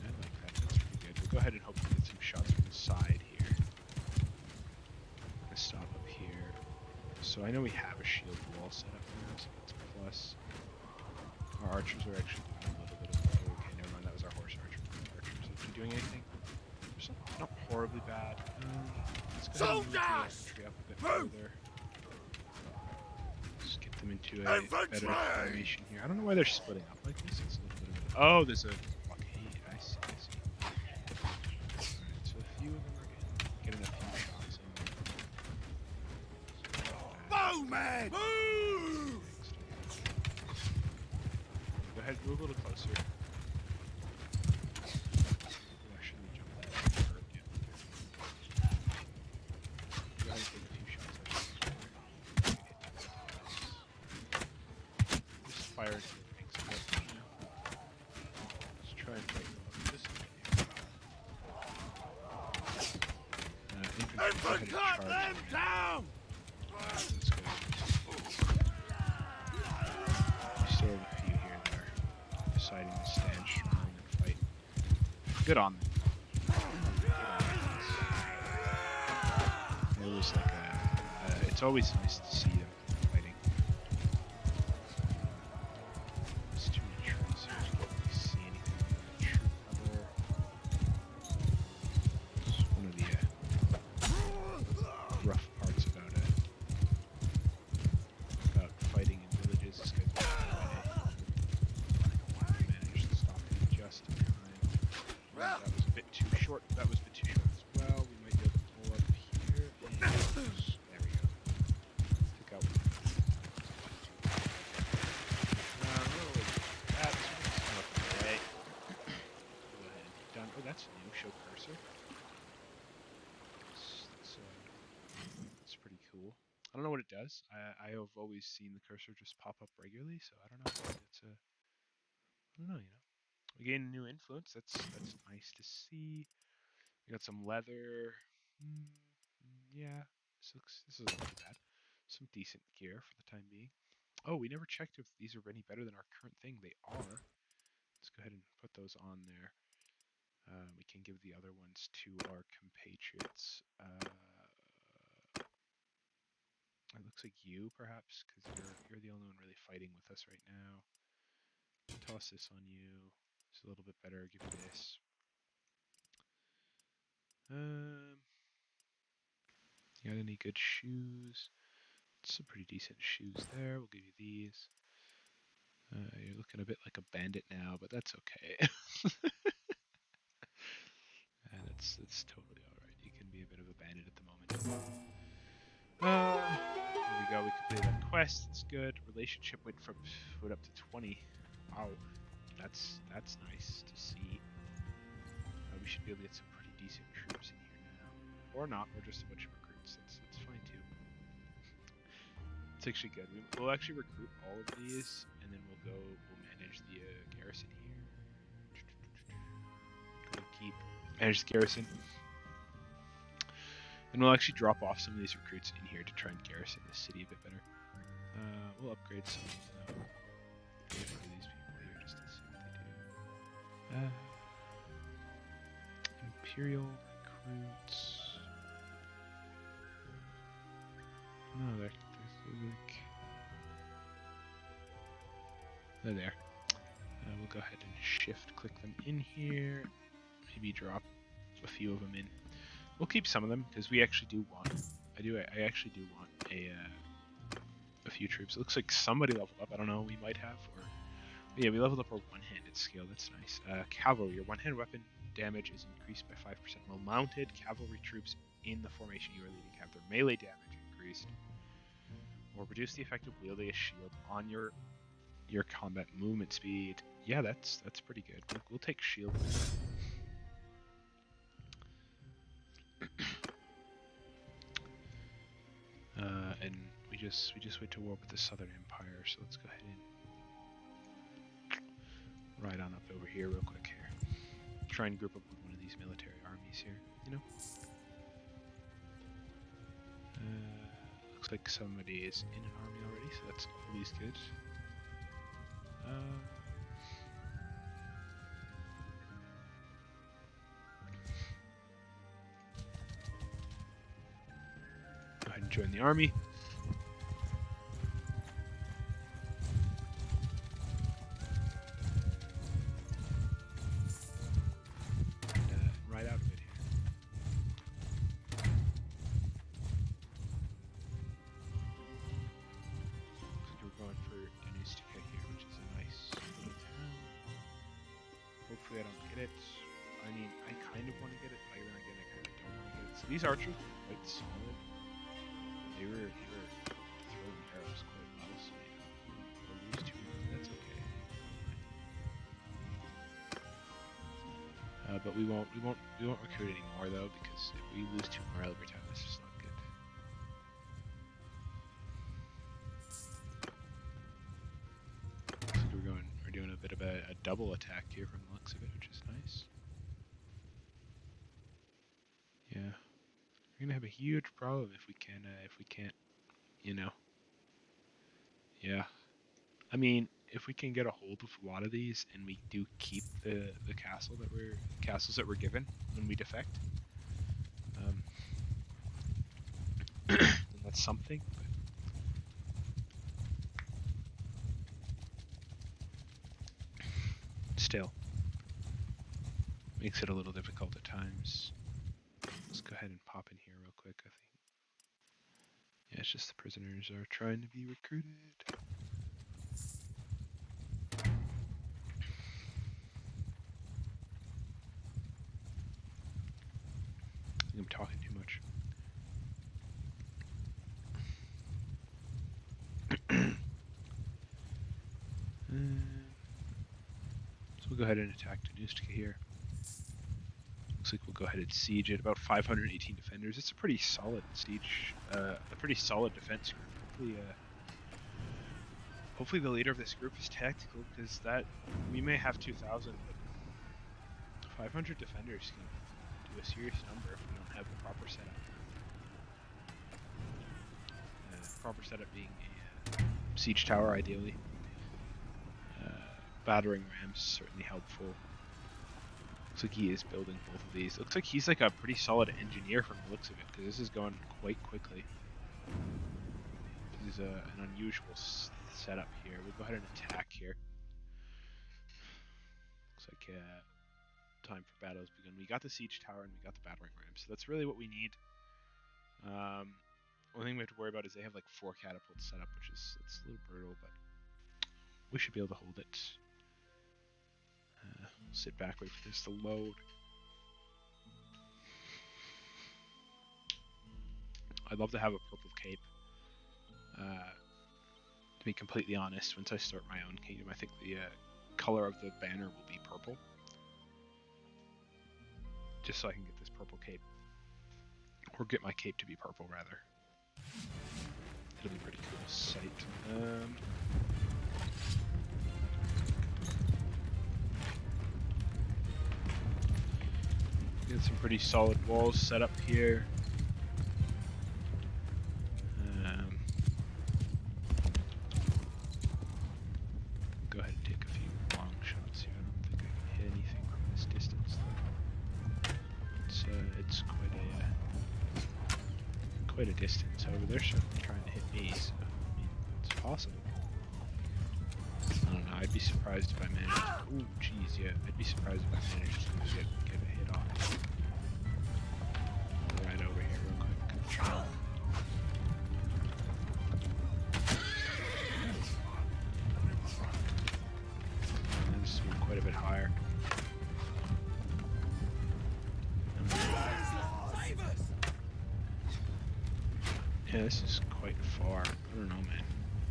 I like that. That's pretty good. We'll go ahead and hopefully get some shots from the side here. I'm gonna stop up here. So I know we have a shield wall set up now, so that's a plus. Our archers are actually doing a little bit of that. Okay, never mind. That was our horse archer. Archers actually doing anything? Not horribly bad. Let's go ahead and move the infantry up a bit further. Just get them into a better formation here. I don't know why they're splitting up like this. It's a little bit of oh, there's a blockade. I see. Alright, so a few of them are getting a few shots in. Bowman! Move! Go ahead, move a little closer. Actually, jump in. Go ahead and take a few shots. Just fire into the ranks a bit. Let's try and fight this way. Infant, cut them down! Let's go. We still have a few here that are deciding to stand strong and fight. Good on them. It was like it's always nice to see them fighting. There's too many trees here, so I don't really see anything in the tree cover. It's one of the rough parts about fighting in villages. This guy's managed to stop him just in time. That was a bit too short. That was a bit too short as well. We might be able to pull up here. don't know what it does. I have always seen the cursor just pop up regularly, so I don't know. Maybe it's a, I don't know, you know. We gain a new influence. That's nice to see. We got some leather. Yeah, this isn't too bad. Some decent gear for the time being. Oh, we never checked if these are any better than our current thing. They are. Let's go ahead and put those on there. We can give the other ones to our compatriots. It looks like you, perhaps, because you're the only one really fighting with us right now. Toss this on you. It's a little bit better. Give you this. You got any good shoes? Some pretty decent shoes there. We'll give you these. You're looking a bit like a bandit now, but that's okay. It's totally alright. You can be a bit of a bandit at the moment. Here we go. We completed that quest. It's good. Relationship went up to 20. Wow, that's nice to see. We should be able to get some pretty decent troops in here now, or not. We're just a bunch of recruits. That's fine too. It's actually good. We'll actually recruit all of these, and then we'll manage the garrison here. Manage the garrison. And we'll actually drop off some of these recruits in here to try and garrison the city a bit better. We'll upgrade some of these people here just to see what they do. Imperial recruits. No, they're there. We'll go ahead and shift-click them in here. Maybe drop a few of them in. We'll keep some of them because we actually do want. I actually do want a few troops. It looks like somebody leveled up. I don't know. We might have. Or yeah, we leveled up our one-handed skill. That's nice. Cavalry. Your one-handed weapon damage is increased by 5%. While mounted cavalry troops in the formation you are leading have their melee damage increased, or reduce the effect of wielding a shield on your combat movement speed. Yeah, that's pretty good. We'll take shield. And we just went to war with the Southern Empire, so let's go ahead and ride on up over here real quick here. Try and group up with one of these military armies here, you know? Looks like somebody is in an army already, so that's always good. Go ahead and join the army. And ride out of it here. Looks like we're going for Danustica here, which is a nice little town. Hopefully I don't get it. I mean, I kind of want to get it, but I kind of don't want to get it. So these archers are quite solid. They were throwing arrows quite well, so you know, we'll lose 2 more, that's okay. But we won't recruit anymore though, because if we lose 2 morale every time, that's just not good. So we're doing a bit of a double attack here from the looks of it, which is nice. Yeah. We're gonna have a huge problem if we can't, you know. Yeah. I mean, if we can get a hold of a lot of these and we do keep the castles that we're given when we defect, then that's something. But still, makes it a little difficult at times. Let's go ahead and pop in here real quick, I think. Yeah, it's just the prisoners are trying to be recruited. I think I'm talking too much. So we'll go ahead and attack Danustica here. Looks like we'll go ahead and siege it. About 518 defenders. It's a pretty solid siege, a pretty solid defense group. Hopefully the leader of this group is tactical, because that we may have 2,000, but 500 defenders can do a serious number if we don't have the proper setup. Proper setup being a siege tower, ideally. Battering rams certainly helpful. Looks like he is building both of these. Looks like he's like a pretty solid engineer from the looks of it, because this is going quite quickly. This is an unusual setup here. We'll go ahead and attack here. Looks like time for battle has begun. We got the siege tower and we got the battering ram, so that's really what we need. Only thing we have to worry about is they have like 4 catapults set up, which is it's a little brutal, but we should be able to hold it. Sit back, wait for this to load. I'd love to have a purple cape. To be completely honest, once I start my own kingdom, I think the color of the banner will be purple. Just so I can get this purple cape. Or get my cape to be purple, rather. It'll be a pretty cool sight. Get some pretty solid walls set up here. Go ahead and take a few long shots here. I don't think I can hit anything from this distance, though. It's quite a distance. However, they're certainly trying to hit me, so I mean, it's possible. I don't know. I'd be surprised if I managed. Ooh, jeez, yeah. I'd be surprised if I managed to get a hit off. Right over here, real quick. Control. And this is quite a bit higher. Yeah, this is quite far. I don't know, man.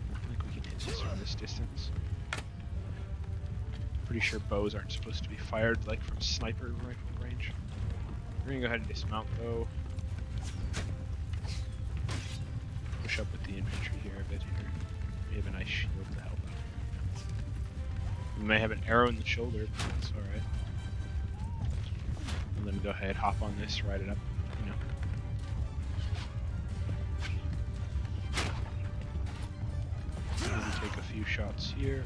I don't think we can hit this from this distance. Pretty sure bows aren't supposed to be fired like from sniper rifle range. We're gonna go ahead and dismount though. Push up with the infantry here a bit here. We have a nice shield to help out. We may have an arrow in the shoulder, but that's alright. And then go ahead, hop on this, ride it up, you know. Maybe take a few shots here.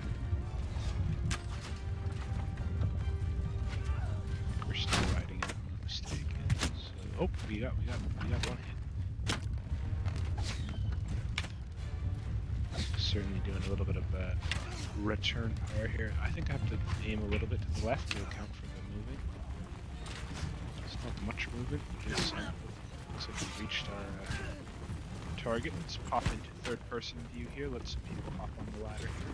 We're still riding it, if I'm not mistaken. So, oh, we got one hit. Certainly doing a little bit of return power here. I think I have to aim a little bit to the left to account for the moving. It's not much movement, but just looks like we reached our target. Let's pop into third person view here. Let some people hop on the ladder here.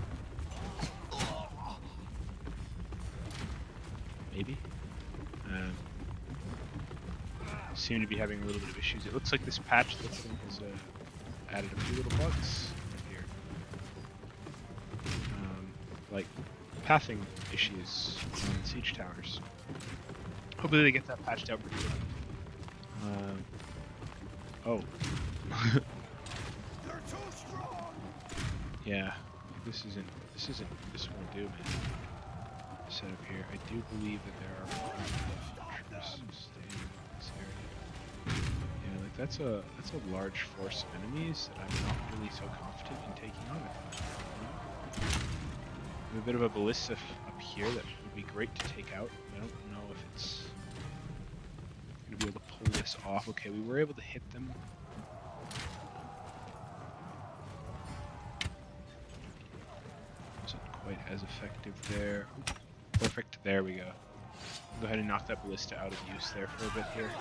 Maybe. Seem to be having a little bit of issues. It looks like this patch has added a few little bugs here. Like pathing issues on siege towers. Hopefully they get that patched out pretty good. Oh. Yeah, this won't do, man. Setup here. I do believe that there are troops staying in this area. Yeah, like that's a large force of enemies that I'm not really so confident in taking on. I have a bit of a ballista up here that would be great to take out. I don't know if it's gonna be able to pull this off. Okay, we were able to hit them. Wasn't quite as effective there. Ooh, perfect, there we go. Go ahead and knock that ballista out of use there for a bit here.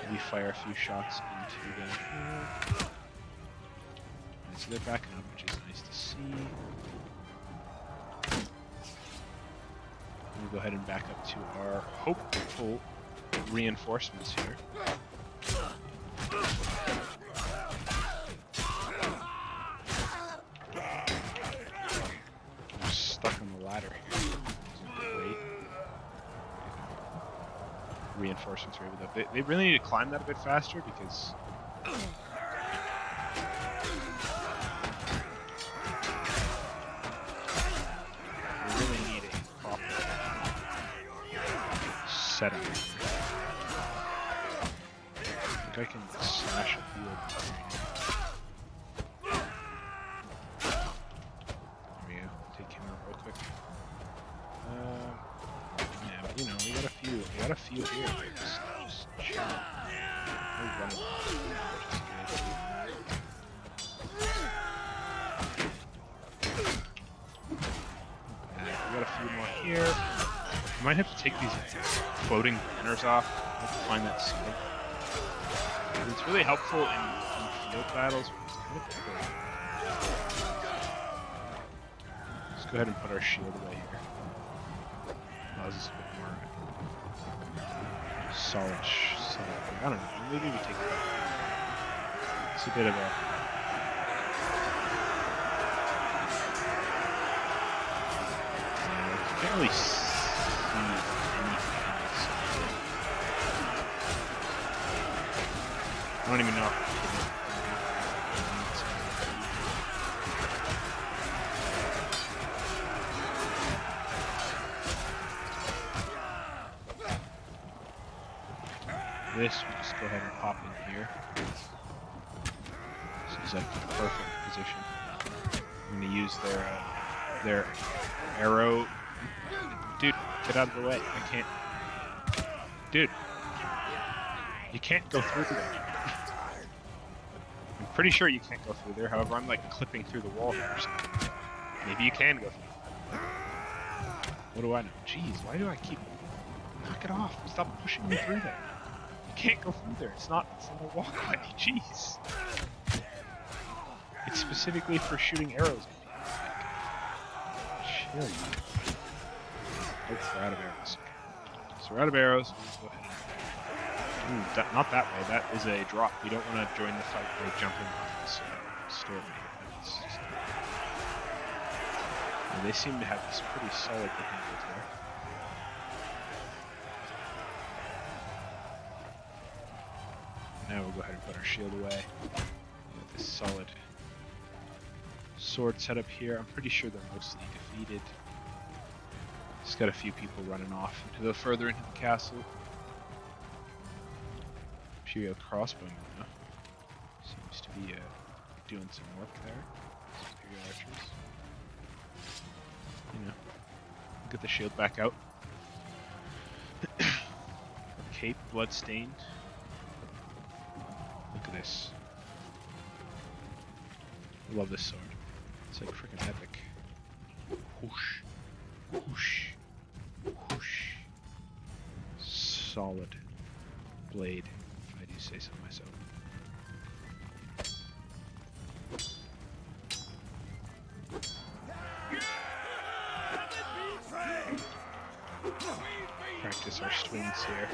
Maybe fire a few shots into them here. So they're backing up, which is nice to see. We'll go ahead and back up to our hopeful reinforcements here. We're stuck on the ladder here. Wait. reinforcements were able to. They really need to climb that a bit faster because. We really need a proper setup. I think I can slash a field. There we go. Take him out real quick. Yeah, but you know, we got a few here. Like, just chill. We're running, which is good. We got a few more here. We might have to take these floating banners off. I have to find that soon. It's really helpful in field battles. But it's kind of difficult. Let's go ahead and put our shield away here. Allows us a bit more solid. I don't know. Maybe we take it back. It's a bit of a. You can't really see anything. I don't even know if this, we just go ahead and pop in here. This is like the perfect position. I'm going to use their arrow. Dude, get out of the way. I can't. Dude. You can't go through there. I'm pretty sure you can't go through there. However, I'm like clipping through the wall here or something. Maybe you can go through. What do I know? Jeez, why do I keep... Knock it off. Stop pushing me through there. You can't go through there. It's not a walkway. Jeez. It's specifically for shooting arrows at people. Chill. Oops, we're out of arrows. So we're out of arrows. We'll go ahead and... not that way. That is a drop. We don't want to join the fight by jumping off this stairway here. They seem to have this pretty solidly handled there. Now we'll go ahead and put our shield away. We got this solid sword set up here. I'm pretty sure they're mostly defeated. Just got a few people running off further into the castle. Imperial crossbowmen, huh? Seems to be doing some work there. Imperial archers. You know, get the shield back out. Cape bloodstained. Look at this. I love this sword. It's like freaking epic. Whoosh, whoosh, whoosh. Solid blade, if I do say so myself. Practice our swings here.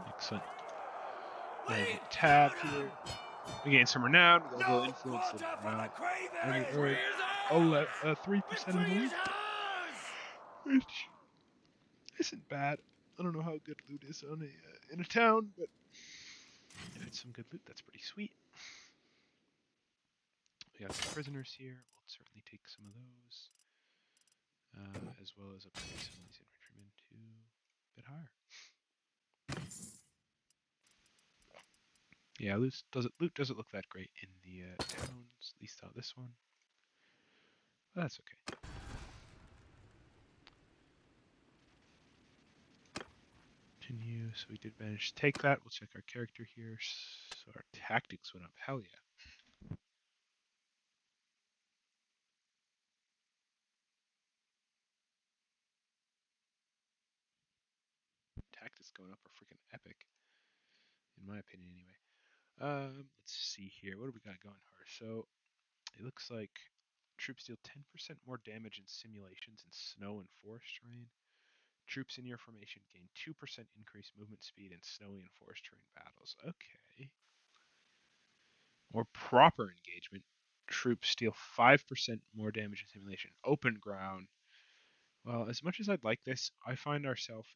Excellent. Tab here. We gain some renown. We got a little influence of renown. And we earn 3% of the loot. Which isn't bad. I don't know how good loot is on in a town, but if it's some good loot, that's pretty sweet. We got some prisoners here. We'll certainly take some of those. As well as upgrade some of these infantrymen to a bit higher. Yeah, loot doesn't look that great in the towns, at least not this one. But that's okay. Continue. So we did manage to take that. We'll check our character here. So our tactics went up. Hell yeah. Tactics going up are freaking epic, in my opinion, anyway. Let's see here. What do we got going here? So it looks like troops deal 10% more damage in simulations in snow and forest terrain. Troops in your formation gain 2% increased movement speed in snowy and forest terrain battles. Okay. More proper engagement. troops deal 5% more damage in simulation. Open ground. Well, as much as I'd like this, I find ourselves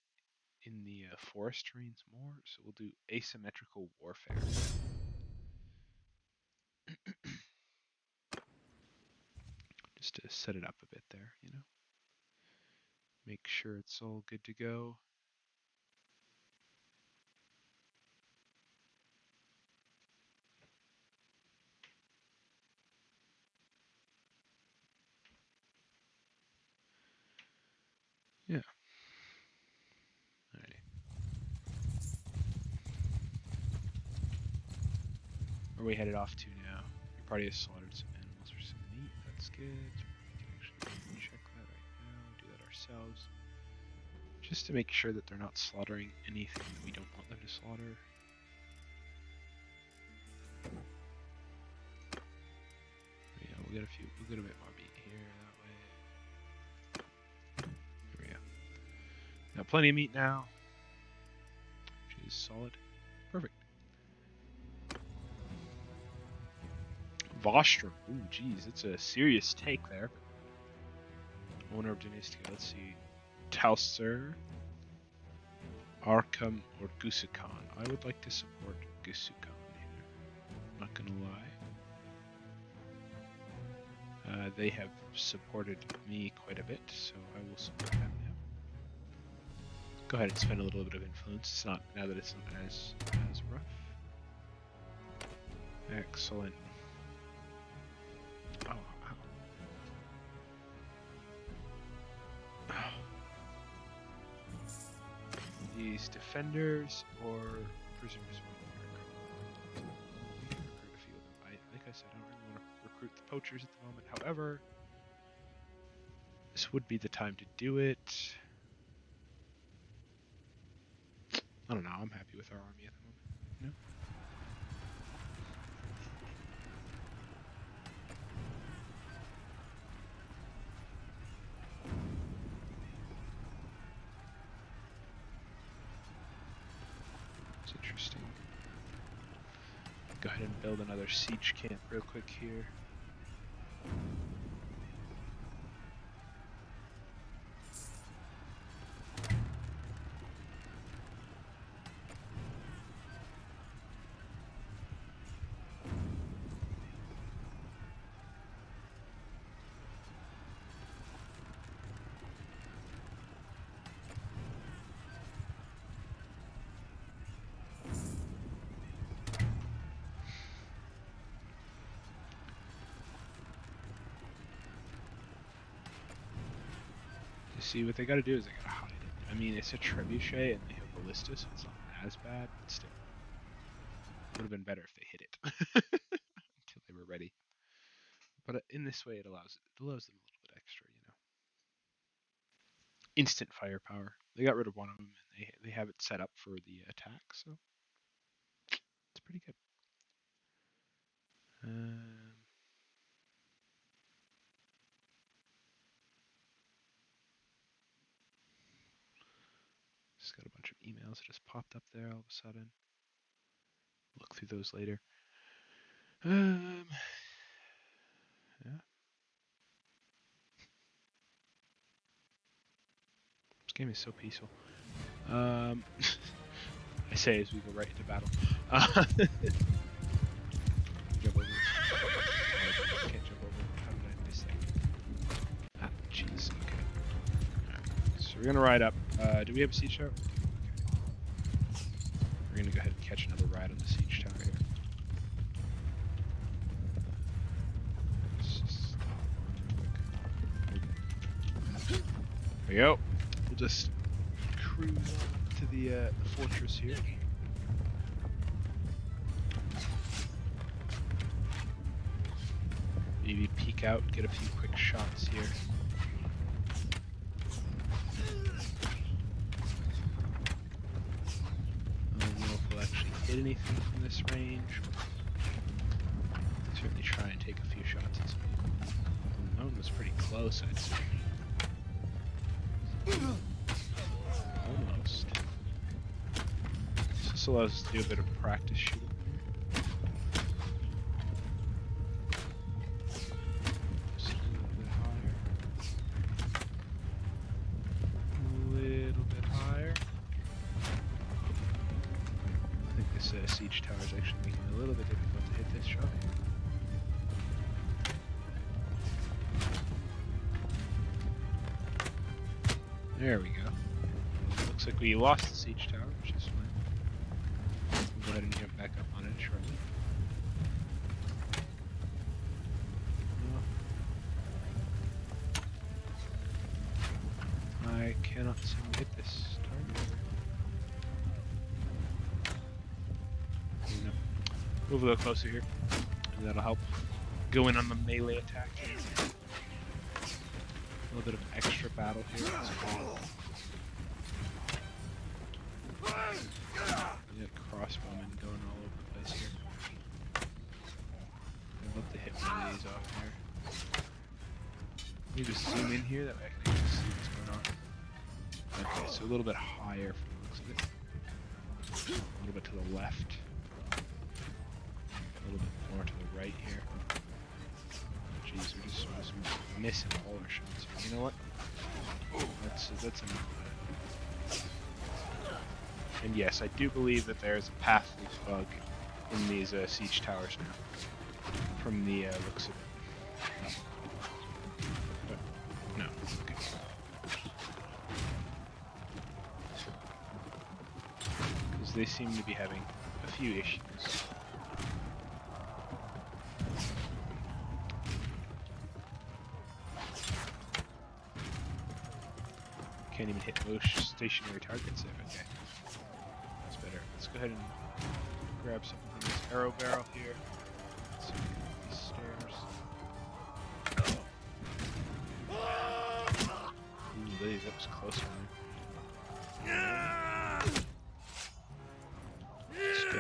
in the forest terrains more, so we'll do asymmetrical warfare. Just to set it up a bit there, you know. Make sure it's all good to go. Yeah. Alrighty. Where are we headed off to now? Your party has slaughtered some animals for some meat. That's good. We can actually check that right now. Do that ourselves. Just to make sure that they're not slaughtering anything that we don't want them to slaughter. Yeah, we'll get a bit more meat here that way. There we go. Got plenty of meat now, which is solid. Perfect. Vostrum. Ooh, geez, it's a serious take there. Owner of Dynastica. Let's see. Tauser, Arkham, or Gusukan. I would like to support Gusukan here. Not gonna lie. They have supported me quite a bit, so I will support them now. Go ahead and spend a little bit of influence. It's not now that it's not as rough. Excellent. Oh, ow. These defenders or prisoners. We can recruit a few of them. Like I said, I don't really want to recruit the poachers at the moment. However, this would be the time to do it. I don't know. I'm happy with our army at the moment. No. It's interesting. Go ahead and build another siege camp real quick here. See, what they gotta do is they gotta hide it. I mean, it's a trebuchet and they have ballista, so it's not as bad, but still. Would have been better if they hit it until they were ready. But in this way, it allows them a little bit extra, you know. Instant firepower. They got rid of one of them, and they have it set up for the attack, so it's pretty good. Just got a bunch of emails that just popped up there all of a sudden. Look through those later. Yeah. This game is so peaceful. I say as we go right into battle. Jump over. I can't jump over. How did I miss that? Ah, jeez. Okay. Alright. So we're gonna ride up. Do we have a siege tower? Okay. We're gonna go ahead and catch another ride on the siege tower here. There we go. We'll just cruise on to the fortress here. Maybe peek out, get a few quick shots here. I don't know if we'll actually hit anything from this range. Certainly try and take a few shots at some people. That one was pretty close, I'd say. Almost. This allows us to do a bit of practice shooting. siege towers actually making it a little bit difficult to hit this shot. There we go. Looks like we lost the siege tower, which is fine. We'll go ahead and jump back up on it shortly. I cannot seem to hit this target. No. Move a little closer here, and that'll help go in on the melee attack. A little bit of extra battle here. That's cool. We got crossbowmen going all over the place here. I'd love to hit one of these off here. Let me just zoom in here, that way I can actually see what's going on. Okay, so a little bit higher from the looks of it. A little bit to the left. A little bit more to the right here. Jeez, we're just missing all our shots here. You know what? That's enough. And yes, I do believe that there is a path loose bug in these siege towers now. From the looks of it. But, no. Okay. Because they seem to be having a few issues. Can't even hit most stationary targets there. Okay. That's better. Let's go ahead and grab something from this arrow barrel here. Let's see if we can get these stairs. Ooh, that was close one there. Let's go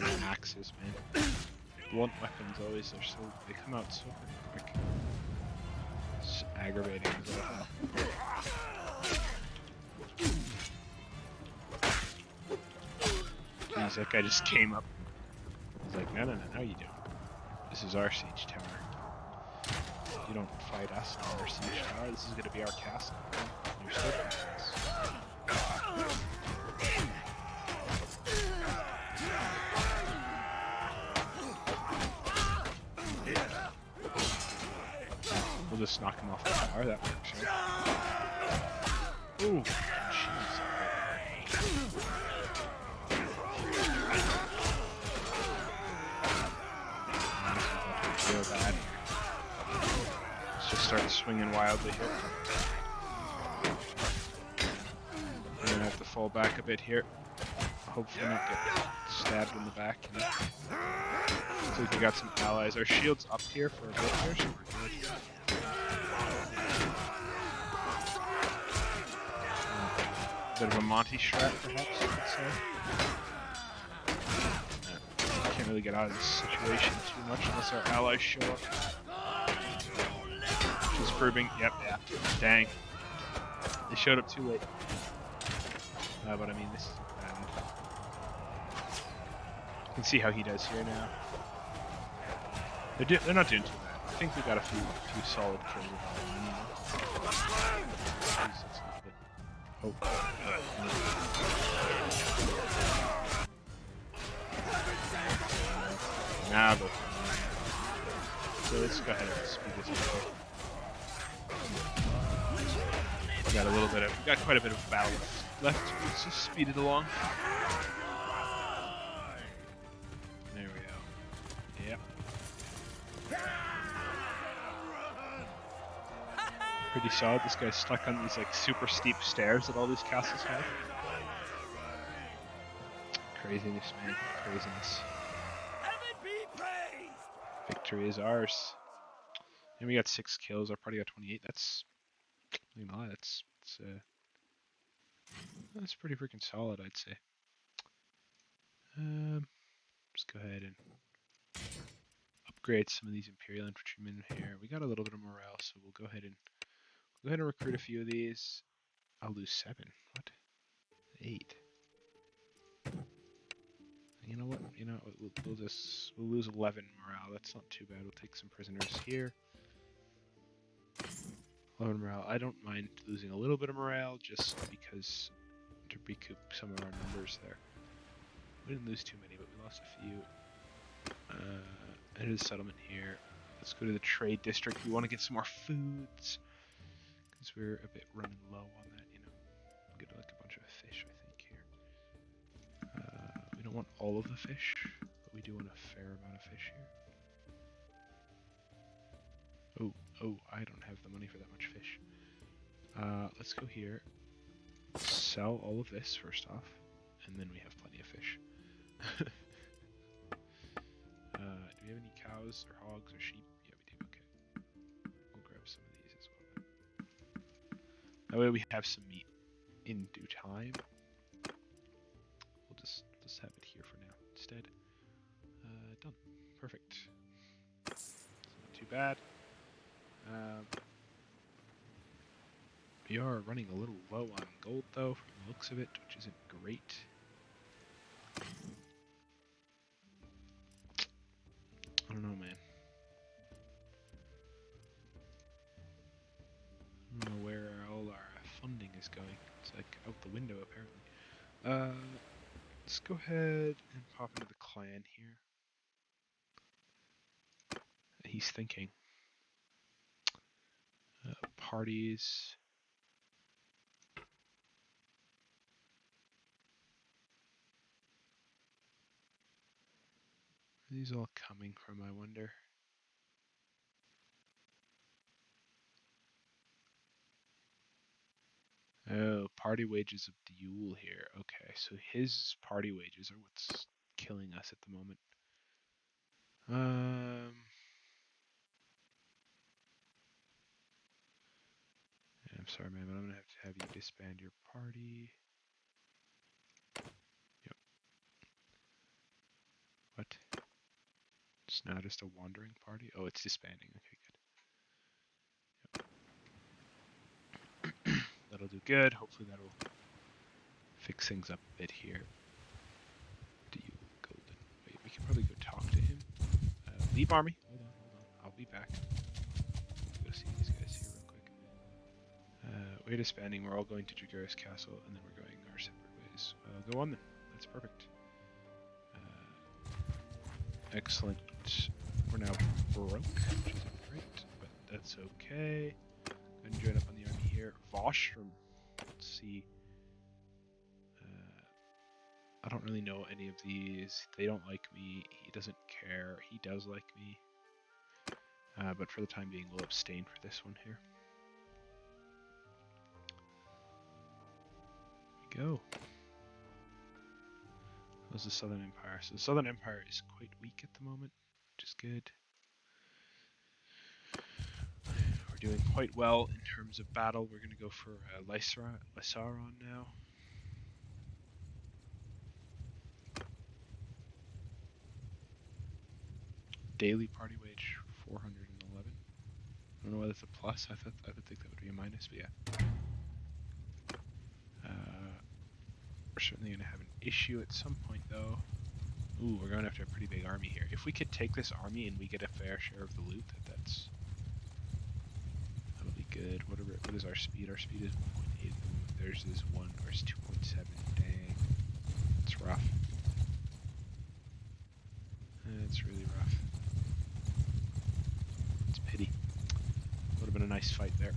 ahead and axes, man. Blunt weapons always they come out so quick. It's aggravating as well. Jeez, that guy just came up. He's like, no, you don't. This is our siege tower. You don't fight us on our siege tower. This is going to be our castle. You're still fighting us. We'll just knock him off the tower. That works, right? Ooh, jeez. Real bad. Let's just start swinging wildly here. I'm gonna have to fall back a bit here. Hopefully not get stabbed in the back. Looks like we got some allies. Our shield's up here for a bit here, so we're good. Bit of a Monty strat, perhaps, I would say. Can't really get out of this situation too much unless our allies show up. She's proving, yep, yeah. Dang. They showed up too late. But I mean, this is bad. You can see how he does here now. They're not doing too bad. I think we got a few solid kills with all of them. Jeez, that's a bit. Oh. Now go. So let's go ahead and speed this up. We got quite a bit of battle left. Let's just speed it along. There we go. Yep. Pretty solid. This guy's stuck on these like super steep stairs that all these castles have. Craziness, man. Craziness. Victory is ours. And we got 6 kills. Our party got 28. That's, you know, that's pretty freaking solid, I'd say. Let's go ahead and upgrade some of these Imperial infantrymen here. We got a little bit of morale, so we'll go ahead and recruit a few of these. I'll lose 7. What? 8. You know what? We'll lose 11 morale. That's not too bad. We'll take some prisoners here. 11 morale. I don't mind losing a little bit of morale just to recoup some of our numbers there. We didn't lose too many, but we lost a few. Enter the settlement here. Let's go to the trade district. We want to get some more foods because we're a bit running low on that, you know. We'll get like a bunch of fish, I think, here. We don't want all of the fish, but we do want a fair amount of fish here. Oh, I don't have the money for that much fish. Let's go here. Sell all of this first off, and then we have plenty of fish. Do we have any cows or hogs or sheep? Yeah, we do. Okay. We'll grab some of these as well. That way we have some meat in due time. We'll just have it here for now instead. Done. Perfect. It's not too bad. We are running a little low on gold though, from the looks of it, which isn't great. I don't know, man. I don't know where all our funding is going. It's like out the window, apparently. Let's go ahead and pop into the clan here. He's thinking. Parties. Where are these all coming from, I wonder? Oh, party wages of Duel here. Okay, so his party wages are what's killing us at the moment. Yeah, I'm sorry, man, but I'm gonna have you disband your party. Yep. What? It's now just a wandering party? Oh, it's disbanding. Okay, good. Yep. That'll do good. Hopefully that'll fix things up a bit here. Do you golden? Wait, we can probably go talk to him. Leave army. Hold on. I'll be back. Go see these guys here real quick. We're disbanding. We're all going to Jaguar's Castle, and then we're going our separate ways. Go on then. That's perfect. Excellent. We're now broke, which isn't great, but that's okay. Go ahead and join up on the army here. Voshtram. Let's see. I don't really know any of these. They don't like me. He doesn't care. He does like me. But for the time being, we'll abstain for this one here. Here we go. How's the Southern Empire? So the Southern Empire is quite weak at the moment, which is good. We're doing quite well in terms of battle. We're going to go for Lysaron now. Daily party wage 411. I don't know why that's a plus. I would think that would be a minus, but yeah. We're certainly going to have an issue at some point, though. Ooh, we're going after a pretty big army here. If we could take this army and we get a fair share of the loot, that'll be good. What is our speed? Our speed is 1.8. Theirs is 1, or it's 2.7. Dang, it's rough. It's really rough. It's a pity. Would have been a nice fight there.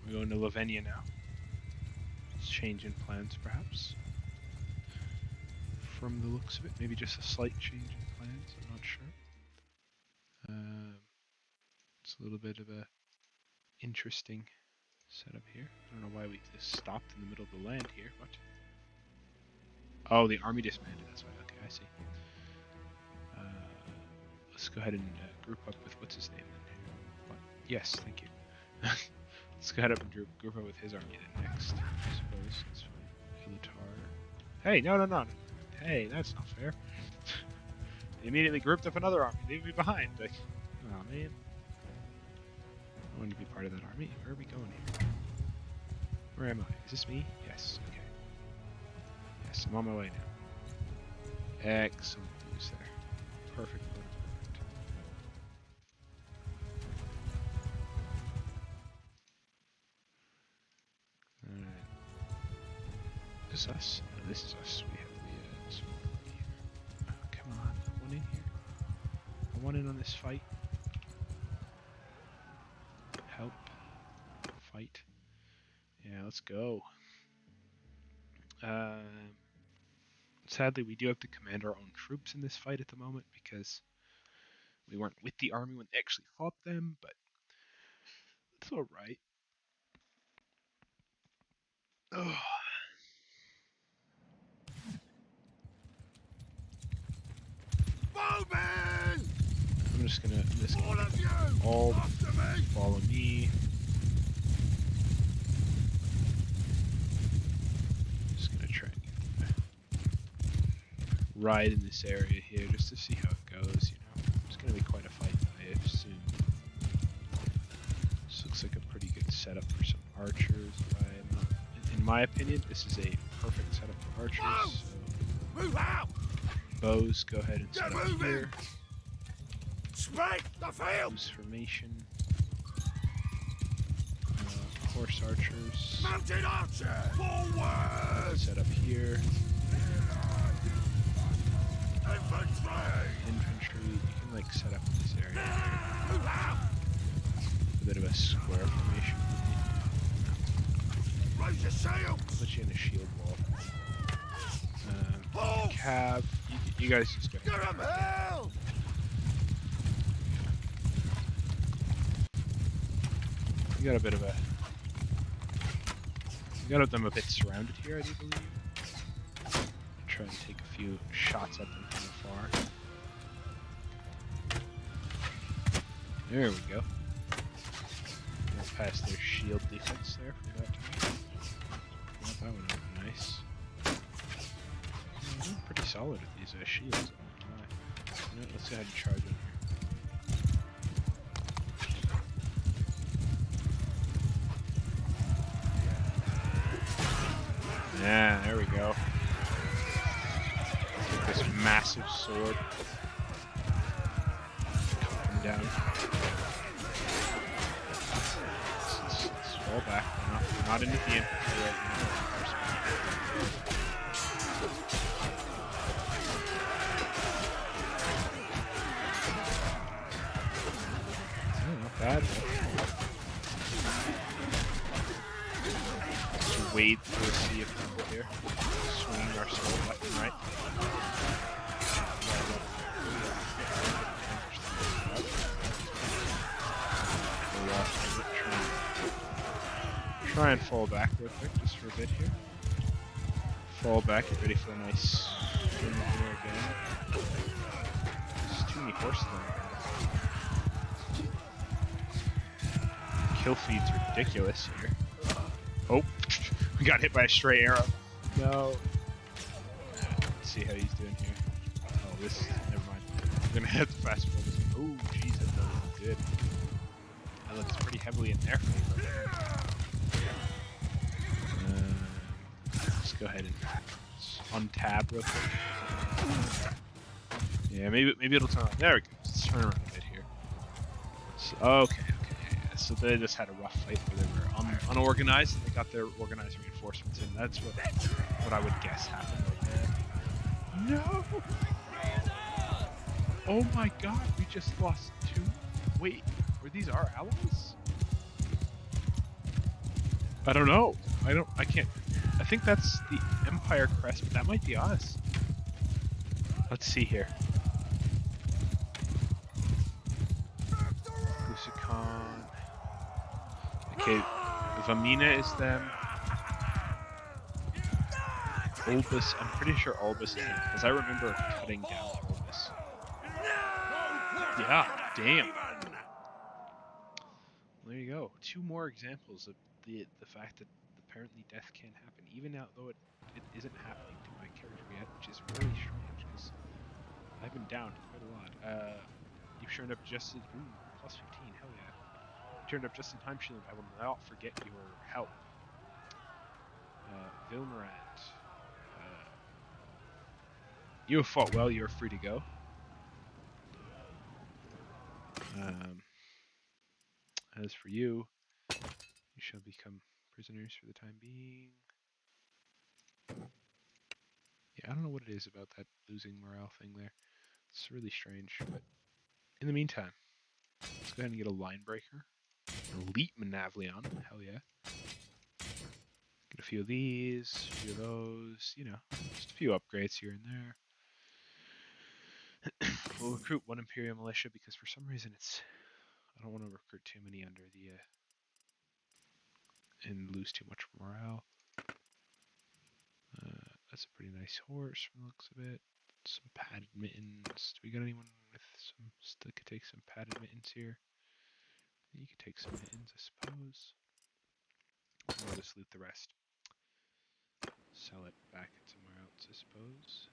We're going to Lavenia now. It's change in plans, perhaps. From the looks of it, maybe just a slight change in plans. I'm not sure. It's a little bit of a interesting setup here. I don't know why we just stopped in the middle of the land here. What? Oh, the army disbanded. That's why. Okay, I see. Let's go ahead and group up with what's his name then. What? Yes, thank you. Let's go ahead up and group up with his army then next. I suppose that's fine. Ilatar. Hey, no. Hey, that's not fair. They immediately grouped up another army, leaving me behind. Like, oh man. I want to be part of that army. Where are we going here? Where am I? Is this me? Yes. Okay. Yes, I'm on my way now. Excellent use there. Perfect. Alright. Is this us? No, this is us. We have the small one here. Oh, come on. I want in here. I want in on this fight. Help. Fight. Yeah, let's go. Sadly, we do have to command our own troops in this fight at the moment because we weren't with the army when they actually fought them, but it's alright. Oh. Moving! I'm just gonna All of you! all After me! follow me. Just gonna try and ride in this area here just to see how it goes, you know. It's gonna be quite a fight, I assume. This looks like a pretty good setup for some archers. In my opinion, this is a perfect setup for archers. So Move out! bows, go ahead and Get set up moving! here. Spike the field! Loose formation. Horse archers. Mounted archer! Forward! Set up here. Infantry! Infantry. You can like set up in this area. Move out! A bit of a square formation. Raise your sails! Put you in a shield wall. Halt! Cav. You guys just go. Get 'em hell! You got a bit of a. You got them a bit surrounded here, I do believe. Try and take a few shots at them from afar. There we go. Got past their shield defense there for that time. Well, that would have been nice. They're pretty solid with these shields. I don't know why. You know, let's go ahead and charge in here. Yeah, there we go. Take this massive sword. Cut him down. Let's fall back. We're not into the infantry right now. Not bad. Just wade through a sea of people here, swinging our sword left and right. Try and fall back real quick, just for a bit here. Fall back, get ready for a nice swing here again. There's too many horses on the kill feed's ridiculous here. Oh, we got hit by a stray arrow. No. Let's see how he's doing here. Oh, this. Never mind. I'm gonna have to fast forward this. Oh, jeez, that doesn't look good. That looks pretty heavily in their favor. Let's go ahead and untab real quick. Yeah, maybe it'll turn on. There we go. Let's turn around a bit here. So, okay. So they just had a rough fight where they were unorganized and they got their organized reinforcements in. That's what I would guess happened right there. No! Oh my god, we just lost two? Wait, were these our allies? I don't know. I can't. I think that's the Empire crest, but that might be us. Let's see here. Lusikon. Okay, Vamina is them. Olbus, I'm pretty sure Olbus is him, because I remember cutting down Olbus. Yeah, damn. Well, there you go. Two more examples of the fact that apparently death can happen, even though it isn't happening to my character yet, which is really strange, because I've been down quite a lot. You've shown up just as... Ooh, plus 15, hell yeah. Turned up just in time, Sheila. I will not forget your help. Vilmarant. You have fought well. You are free to go. As for you, you shall become prisoners for the time being. Yeah, I don't know what it is about that losing morale thing there. It's really strange, but in the meantime, let's go ahead and get a line breaker. Elite Manavleon, hell yeah. Get a few of these, a few of those, you know, just a few upgrades here and there. We'll recruit one Imperial Militia because for some reason I don't want to recruit too many under the, and lose too much morale. That's a pretty nice horse from the looks of it. Some padded mittens. Do we got anyone with some that could take some padded mittens here? You could take some mittens, I suppose. I'll just loot the rest. Sell it back somewhere else, I suppose.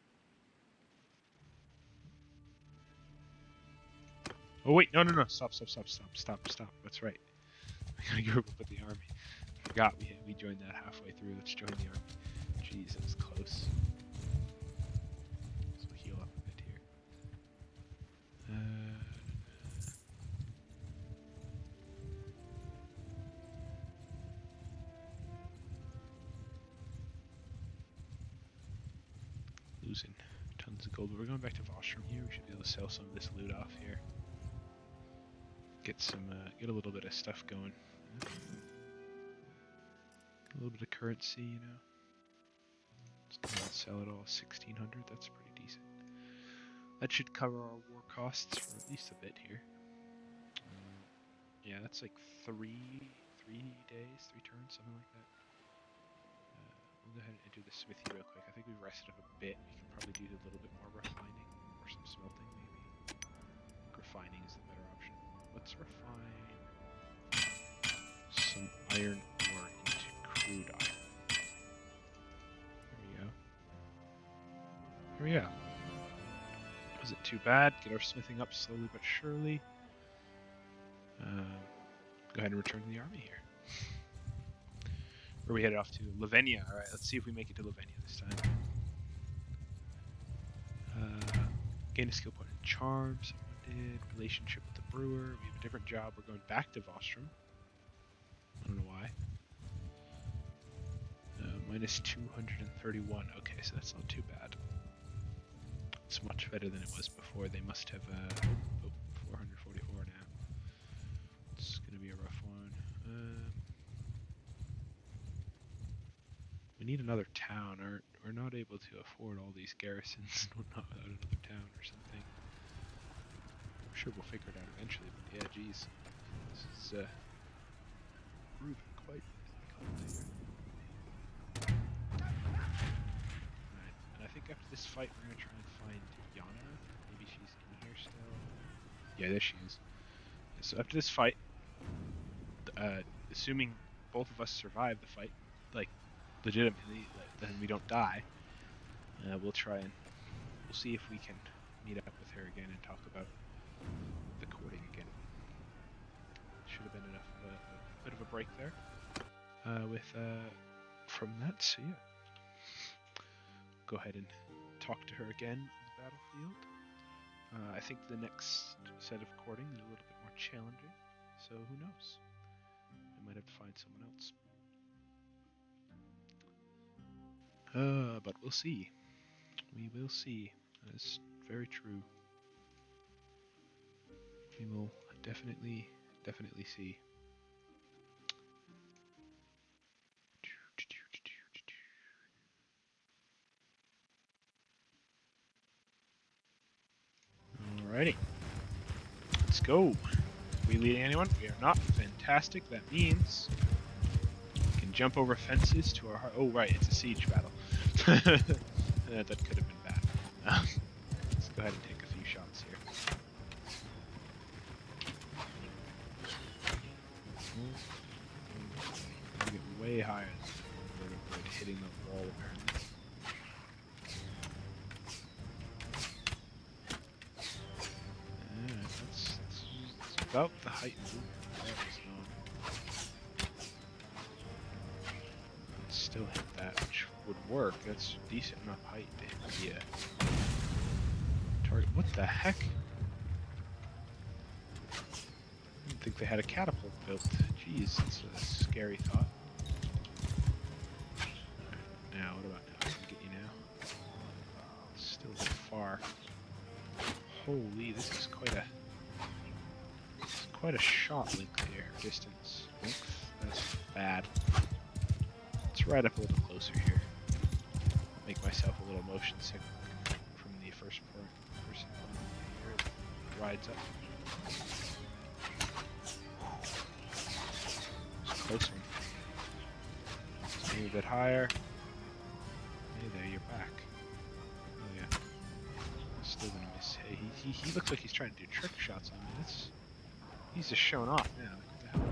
Oh wait, no. Stop. That's right. We gotta group up with the army. Forgot we joined that halfway through. Let's join the army. Jeez, that was close. So we'll heal up a bit here. Losing tons of gold, but we're going back to Vostrom here. We should be able to sell some of this loot off here. Get a little bit of stuff going. A little bit of currency, you know. Let's go and sell it all 1600. That's pretty decent. That should cover our war costs for at least a bit here. Yeah, that's like three days, 3 turns, something like that. We'll go ahead and enter the smithy real quick. I think we rested up a bit. We can probably do a little bit more refining or some smelting, maybe. I think refining is the better option. Let's refine some iron ore into crude iron. There we go. Wasn't too bad. Get our smithing up slowly but surely. Go ahead and return to the army here. Where are we headed off to? Lavenia. Alright, let's see if we make it to Lavenia this time. Gain a skill point in charm. Someone did. Relationship with the brewer. We have a different job. We're going back to Vostrom. I don't know why. Minus 231. Okay, so that's not too bad. It's much better than it was before. They must have 444 now. It's gonna be a rough one. We need another town. We're not able to afford all these garrisons. Not another town or something. I'm sure we'll figure it out eventually. But yeah, geez, this is proving quite complicated. I think after this fight we're gonna try and find Yana. Maybe she's in here still. Yeah, there she is. So after this fight, assuming both of us survive the fight, like legitimately, then we don't die, we'll see if we can meet up with her again and talk about the courting again. Should have been enough of a bit of a break there. From that, so yeah. Go ahead and talk to her again on the battlefield. I think the next set of courting is a little bit more challenging, so who knows? I might have to find someone else. But we'll see. We will see. That is very true. We will definitely see. Alrighty. Let's go. Are we leading anyone? We are not. Fantastic. That means we can jump over fences to our... Oh, right. It's a siege battle. That could have been bad. Let's go ahead and take a few shots here. We'll get way higher than we're hitting the wall, apparently. About the height of the still hit that, which would work. That's decent enough height to hit the the heck? I didn't think they had a catapult built. Jeez, that's a scary thought. Now, what about now? I can get you now. Still a bit far. Holy, this is quite a shot length here. Distance. Length. That's bad. Let's ride up a little closer here. Make myself a little motion sick from the first person here. Rides up. It's a close one. Let's move a bit higher. Hey there, you're back. Oh yeah. Still gonna miss. Hey, he looks like he's trying to do trick shots on me. He's just showing off now. What the hell?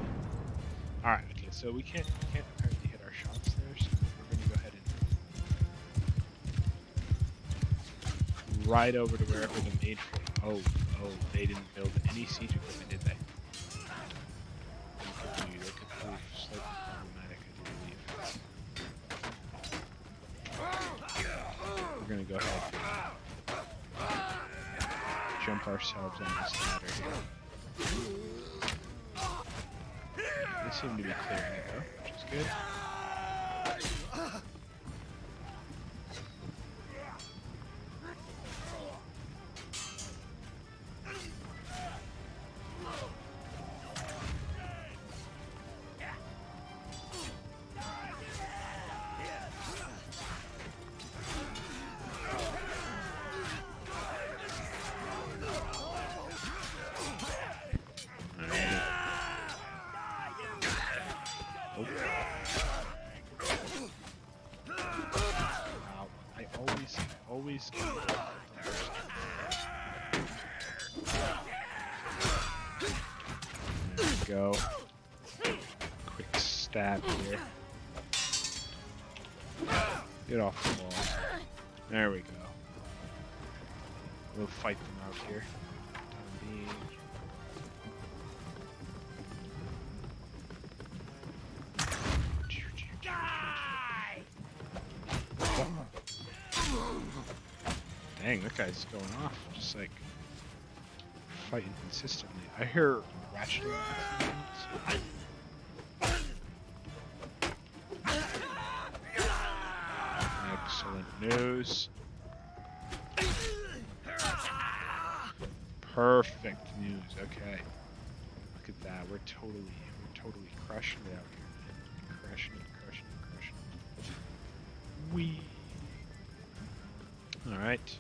Alright, okay, so we can't apparently hit our shots there, so we're gonna go ahead and ride over to wherever the main oh, they didn't build any siege equipment, did they? That could prove slightly problematic, I do believe. We're gonna go ahead and jump ourselves on this ladder here. They seem to be clearing it though, which is good. Always there we go. Quick stab here. Get off the wall. There we go. We'll fight them out here. Dang, that guy's going off, just like fighting consistently. I hear ratcheting. Excellent news. Perfect news. Okay, look at that. We're totally crushing it out here, man. Crushing it. Wee. All right.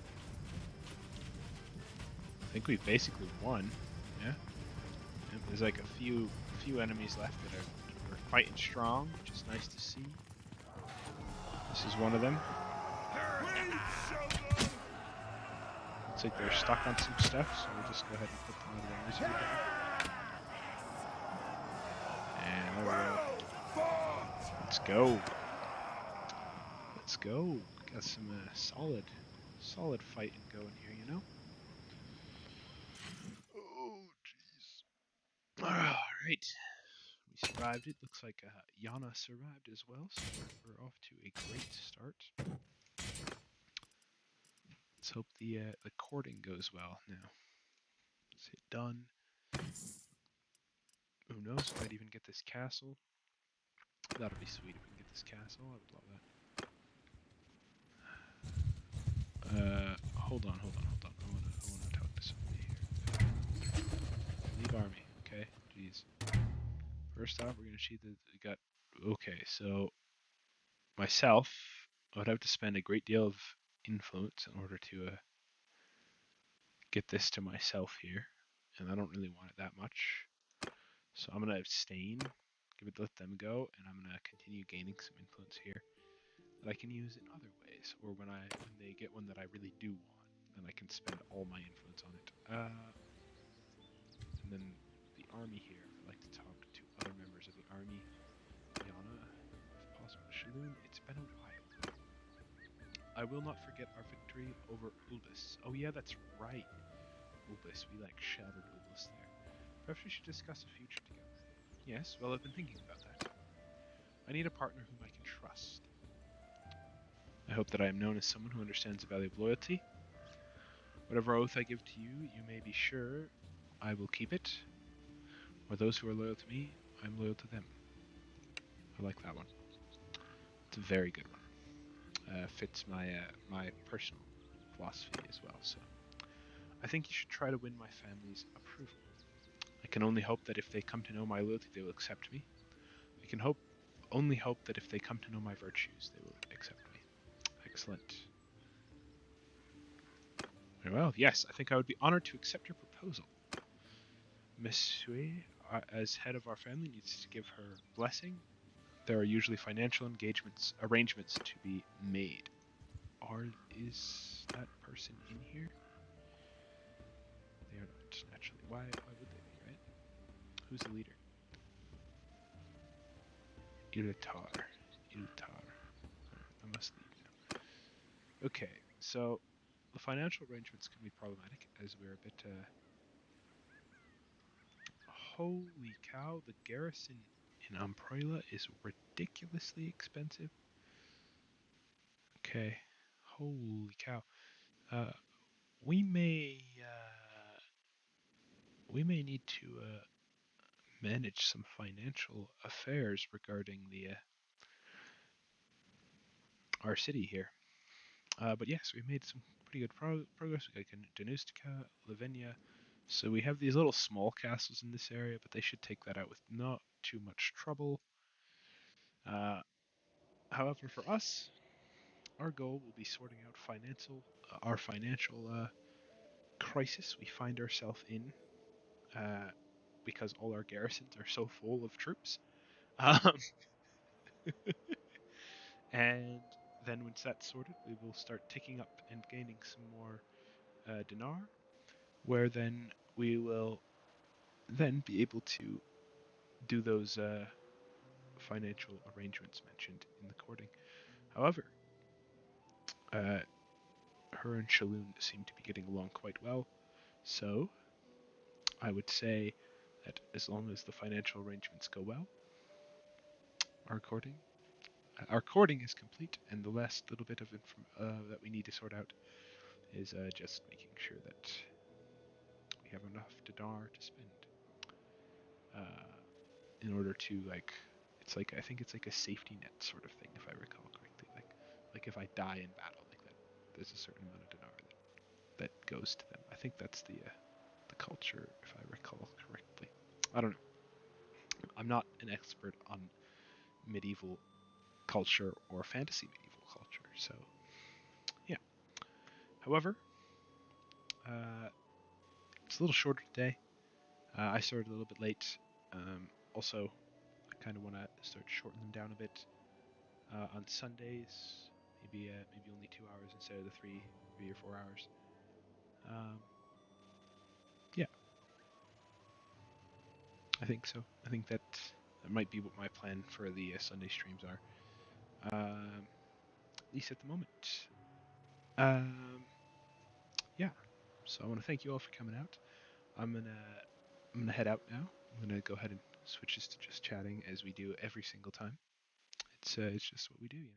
I think we've basically won. Yeah. And there's like a few enemies left that are fighting strong, which is nice to see. This is one of them. Looks like they're stuck on some stuff, so we'll just go ahead and put them out of their misery. And there we go. Let's go. Let's go. Got some solid fighting going here, you know? Oh, jeez. Alright. We survived it. Looks like Yana survived as well, so we're off to a great start. Let's hope the courting goes well now. Let's hit done. Who knows? Might even get this castle. That'll be sweet if we can get this castle. I would love that. Hold on. I wanna talk to somebody here. Leave army, okay? Jeez. First off, we're gonna achieve we got. Okay, so myself, I would have to spend a great deal of influence in order to get this to myself here, and I don't really want it that much. So I'm gonna abstain, let them go, and I'm gonna continue gaining some influence here that I can use in other ways, or when they get one that I really do want, then I can spend all my influence on it. And then the army here, I'd like to talk to other members of the army. Yana, if possible. Shaloon, it's been a while. I will not forget our victory over Ulbis. Oh yeah, that's right. Ulbis, we like shattered Ulbis there. Perhaps we should discuss a future together. Yes, well, I've been thinking about that. I need a partner whom I can trust. I hope that I am known as someone who understands the value of loyalty. Whatever oath I give to you, you may be sure I will keep it. Or those who are loyal to me, I'm loyal to them. I like that one. It's a very good one. Fits my my personal philosophy as well. So I think you should try to win my family's approval. I can only hope that if they come to know my loyalty, they will accept me. I can only hope that if they come to know my virtues, they will accept me. Excellent. Very well, yes, I think I would be honored to accept your proposal. Monsieur, as head of our family, needs to give her blessing. There are usually financial arrangements to be made. Is that person in here? They are not, naturally. Why would they be, right? Who's the leader? Ilatar. I must leave now. Okay, so the financial arrangements can be problematic as we're a bit. Holy cow! The garrison in Umbrella is ridiculously expensive. Okay, holy cow. Uh, we may need to manage some financial affairs regarding the our city here. But yes, we've made some pretty good progress. We got Danustica, Lavenia. So we have these little small castles in this area, but they should take that out with not too much trouble. However, for us, our goal will be sorting out our financial crisis we find ourselves in, because all our garrisons are so full of troops. Um, and then once that's sorted, we will start ticking up and gaining some more dinar, where then we will then be able to do those financial arrangements mentioned in the courting. However, her and Shaloon seem to be getting along quite well, so I would say that as long as the financial arrangements go well, our courting is complete, and the last little bit of that we need to sort out is just making sure that we have enough dinar to spend in order to I think it's like a safety net sort of thing, if I recall correctly. Like if I die in battle, like that, there's a certain amount of dinar that goes to them. I think that's the culture, if I recall correctly. I don't know. I'm not an expert on medieval culture or fantasy medieval culture, so yeah. However, it's a little shorter today. I started a little bit late. Also, I kind of want to start shortening them down a bit. On Sundays, maybe only 2 hours instead of the 3 or 4 hours. Yeah, I think so. I think that might be what my plan for the Sunday streams are. At least at the moment. Yeah. So I want to thank you all for coming out. I'm gonna head out now. I'm gonna go ahead and switch this to just chatting as we do every single time. It's just what we do, you know.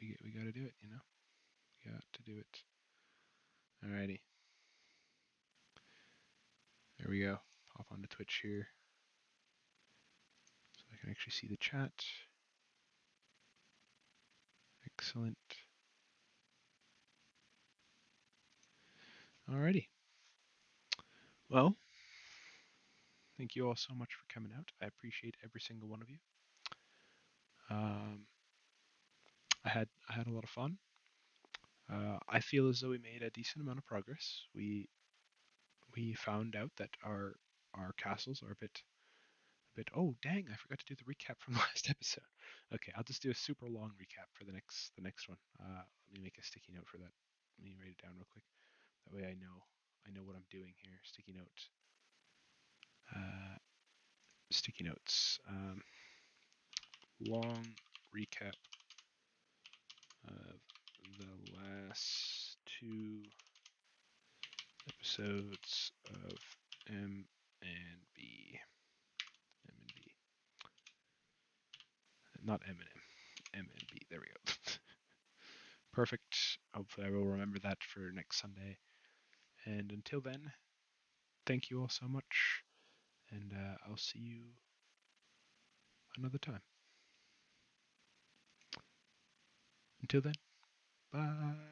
We got to do it, you know. We got to do it. Alrighty. There we go. Pop onto Twitch here, so I can actually see the chat. Excellent. Alrighty. Well, thank you all so much for coming out. I appreciate every single one of you. I had a lot of fun. I feel as though we made a decent amount of progress. We found out that our castles are a bit. Oh dang! I forgot to do the recap from the last episode. Okay, I'll just do a super long recap for the next one. Let me make a sticky note for that. Let me write it down real quick. That way I know what I'm doing here. Sticky notes. Sticky notes. Long recap of the last 2 episodes of M and B. M and B. Not M and M. M and B. There we go. Perfect. hopefully I will remember that for next Sunday. And until then, thank you all so much, and I'll see you another time. Until then, bye.